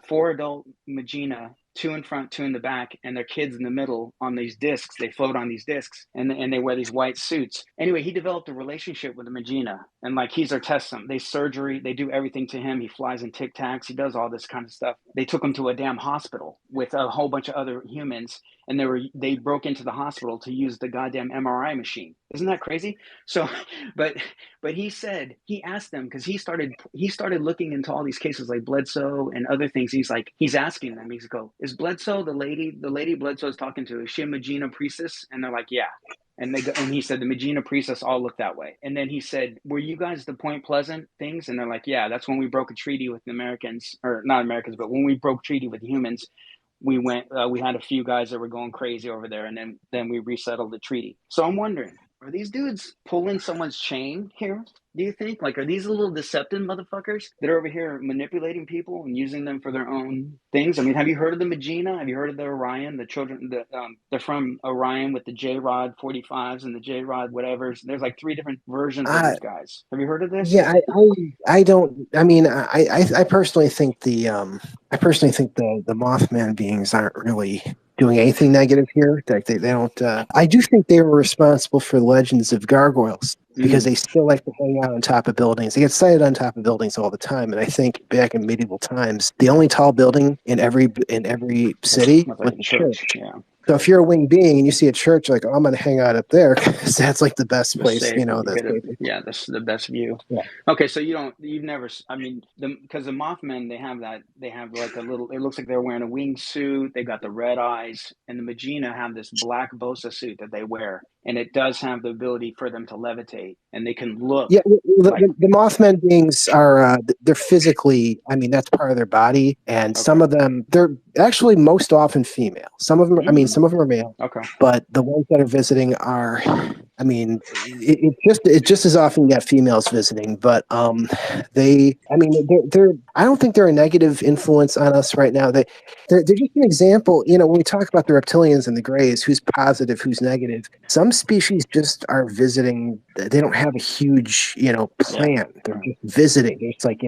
four adult Magina, two in front, two in the back, and their kids in the middle on these discs. They float on these discs, and they wear these white suits. Anyway, he developed a relationship with the Magina, and like he's their test sum. They surgery, they do everything to him. He flies in Tic Tacs, he does all this kind of stuff. They took him to a damn hospital with a whole bunch of other humans, and they broke into the hospital to use the goddamn MRI machine. Isn't that crazy? So, but he asked them, because he started looking into all these cases like Bledsoe and other things. He's asking them. He's go, is Bledsoe the lady Bledsoe's talking to? Is she a Magina priestess? And they're like, yeah. And he said the Magina priestess all look that way. And then he said, were you guys the Point Pleasant things? And they're like, yeah, that's when we broke a treaty with the Americans, or not Americans, but when we broke treaty with humans. We went. We had a few guys that were going crazy over there, and then we resettled the treaty. So I'm wondering, are these dudes pulling someone's chain here? Do you think? Like, are these little deceptive motherfuckers that are over here manipulating people and using them for their own things? I mean, have you heard of the Magina? Have you heard of the Orion? The children, they're from Orion with the J-Rod 45s and the J-Rod whatevers. There's like 3 different versions of these guys. Have you heard of this? yeah. I don't. I mean, I personally think the the Mothman beings aren't really doing anything negative here. Like they don't. I do think they were responsible for the legends of gargoyles, because they still like to hang out on top of buildings. They get sighted on top of buildings all the time. And I think back in medieval times, the only tall building in every city was like the church. Yeah. So if you're a winged being and you see a church, like, oh, I'm going to hang out up there, because that's like the best place, safe, that's the best view. Yeah. Okay, so you've never, I mean, because the Mothman, they have like a little, it looks like they're wearing a wingsuit. They got the red eyes, and the Magina have this black Bosa suit that they wear, and it does have the ability for them to levitate, and they can look. Yeah, the Mothman beings are they're physically. I mean, that's part of their body, and some of them, they're actually most often female. Some of them, I mean, some of them are male. Okay. But the ones that are visiting are, I mean, it just as often you got females visiting, but they're I don't think they're a negative influence on us right now. They're just an example. You know, when we talk about the reptilians and the grays, who's positive, who's negative. Some species just are visiting. They don't have a huge, plan. They're just visiting. It's like,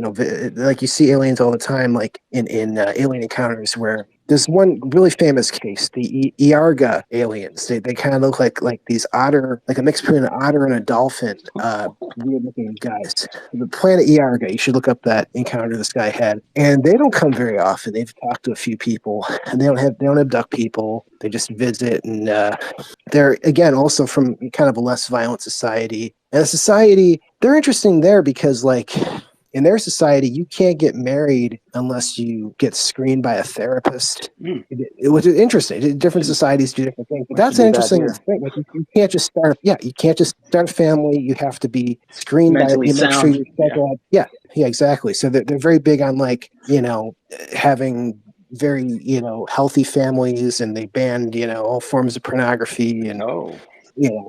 like you see aliens all the time, like in Alien Encounters, where there's one really famous case, the Iarga aliens. They kind of look like these otter, like a mix between an otter and a dolphin. Weird looking guys. The planet Iarga. You should look up that encounter this guy had. And they don't come very often. They've talked to a few people, and they don't abduct people. They just visit, and they're, again, also from kind of a less violent society. And a society, they're interesting there because, like, in their society, you can't get married unless you get screened by a therapist. It was interesting. Different societies do different things. But that's an interesting thing. Like, you can't just start. Yeah, you can't just start a family. You have to be screened mentally by. Make sure you're yeah, exactly. So they're very big on, like, having very healthy families, and they banned all forms of pornography, and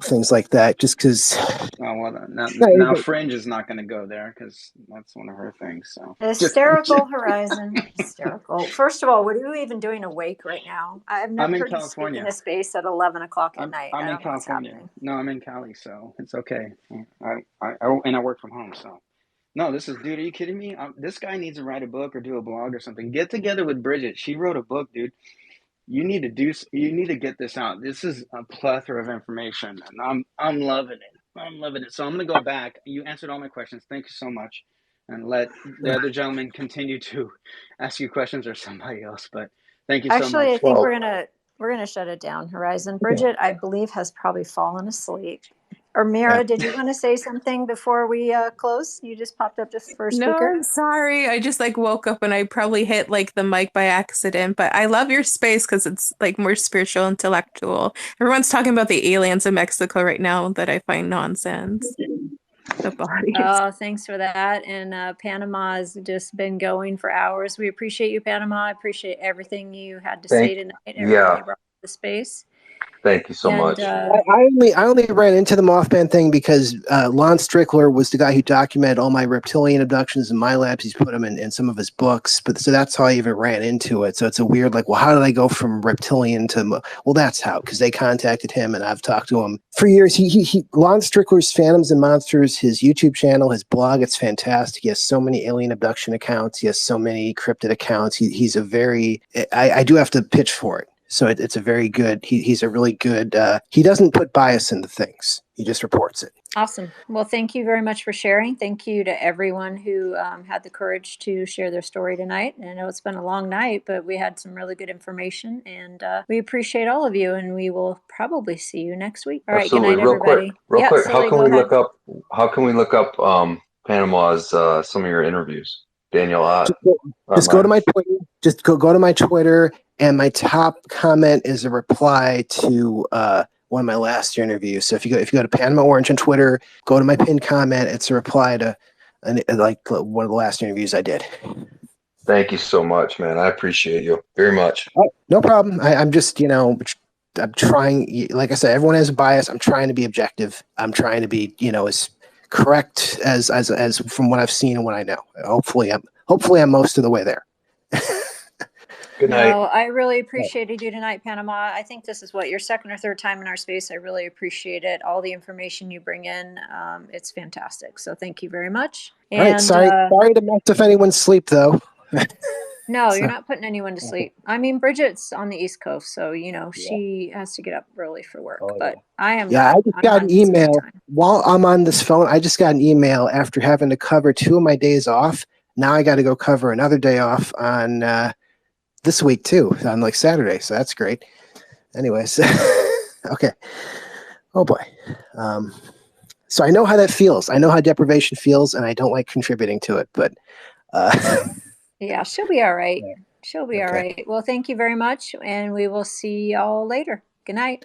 things like that. Just because. Oh well, now Fringe is not going to go there because that's one of her things. So Hysterical Horizon. Hysterical. First of all, what are you even doing awake right now? I've I'm never in heard you speak in California. a space at 11 o'clock at night. I'm I in don't know what's California. happening. No, I'm in Cali, so it's okay. And I work from home, so no. This is, dude. Are you kidding me? This guy needs to write a book or do a blog or something. Get together with Bridget. She wrote a book, dude. You need to do. You need to get this out. This is a plethora of information, and I'm loving it. I'm loving it. So I'm gonna go back. You answered all my questions. Thank you so much, and let the other gentleman continue to ask you questions or somebody else. But thank you so Actually, I much. think Well, we're gonna shut it down, Horizon. okay. Bridget, I believe, has probably fallen asleep. Or Yeah. Mira, did you want to say something before we close? You just popped up just for a No, speaker. I'm sorry. I just like woke up and I probably hit like the mic by accident, but I love your space because it's like more spiritual, intellectual. Everyone's talking about the aliens in Mexico right now that I find nonsense. The bodies. Oh, thanks for that. And Panama has just been going for hours. We appreciate you, Panama. I appreciate everything you had to say tonight, everything Yeah, you brought to the space. thank you so And much. I only ran into the Mothman thing because Lon Strickler was the guy who documented all my reptilian abductions in my labs. He's put them in some of his books, but so that's how I even ran into it. So it's a weird, like, well, how did I go from reptilian to? Well, that's how, because they contacted him, and I've talked to him for years. Lon Strickler's Phantoms and Monsters, his YouTube channel, his blog, it's fantastic. He has so many alien abduction accounts. He has so many cryptid accounts. He's a very. I do have to pitch for it. So it's a very good. He's a really good. He doesn't put bias into things. He just reports it. awesome. Well, thank you very much for sharing. Thank you to everyone who had the courage to share their story tonight. I know it's been a long night, but we had some really good information, and we appreciate all of you. And we will probably see you next week. All right. Good Absolutely. night, everybody. Real Yeah, quick. silly. Go ahead. How can we look up Panama's some of your interviews? Daniel Just go to online. my Twitter. Just go to my Twitter, and my top comment is a reply to one of my last interviews. So if you go to Panamaorange on Twitter, go to my pinned comment. It's a reply to like one of the last interviews I did. Thank you so much, man. I appreciate you very much. Oh, no problem. I'm just I'm trying. Like I said, everyone has a bias. I'm trying to be objective. I'm trying to be as correct as from what I've seen and what I know. Hopefully I'm most of the way there. Good night. No, I really appreciated you tonight, Panama. I think this is your second or third time in our space. I really appreciate it. All the information you bring in, it's fantastic. So thank you very much. All right, And sorry to mess with anyone's sleep though. no, So- you're not putting anyone to sleep. I mean, Bridget's on the East Coast, so she has to get up early for work. Oh, but I am Yeah, not. I just I'm got on an Pacific email time. while I'm on this phone. I just got an email after having to cover 2 of my days off. Now I got to go cover another day off on this week too, on like Saturday. So that's great. Anyways, okay. Oh boy. So I know how that feels. I know how deprivation feels, and I don't like contributing to it. But Yeah, she'll be all right. She'll be all okay. right. Well, thank you very much, and we will see y'all later. Good night.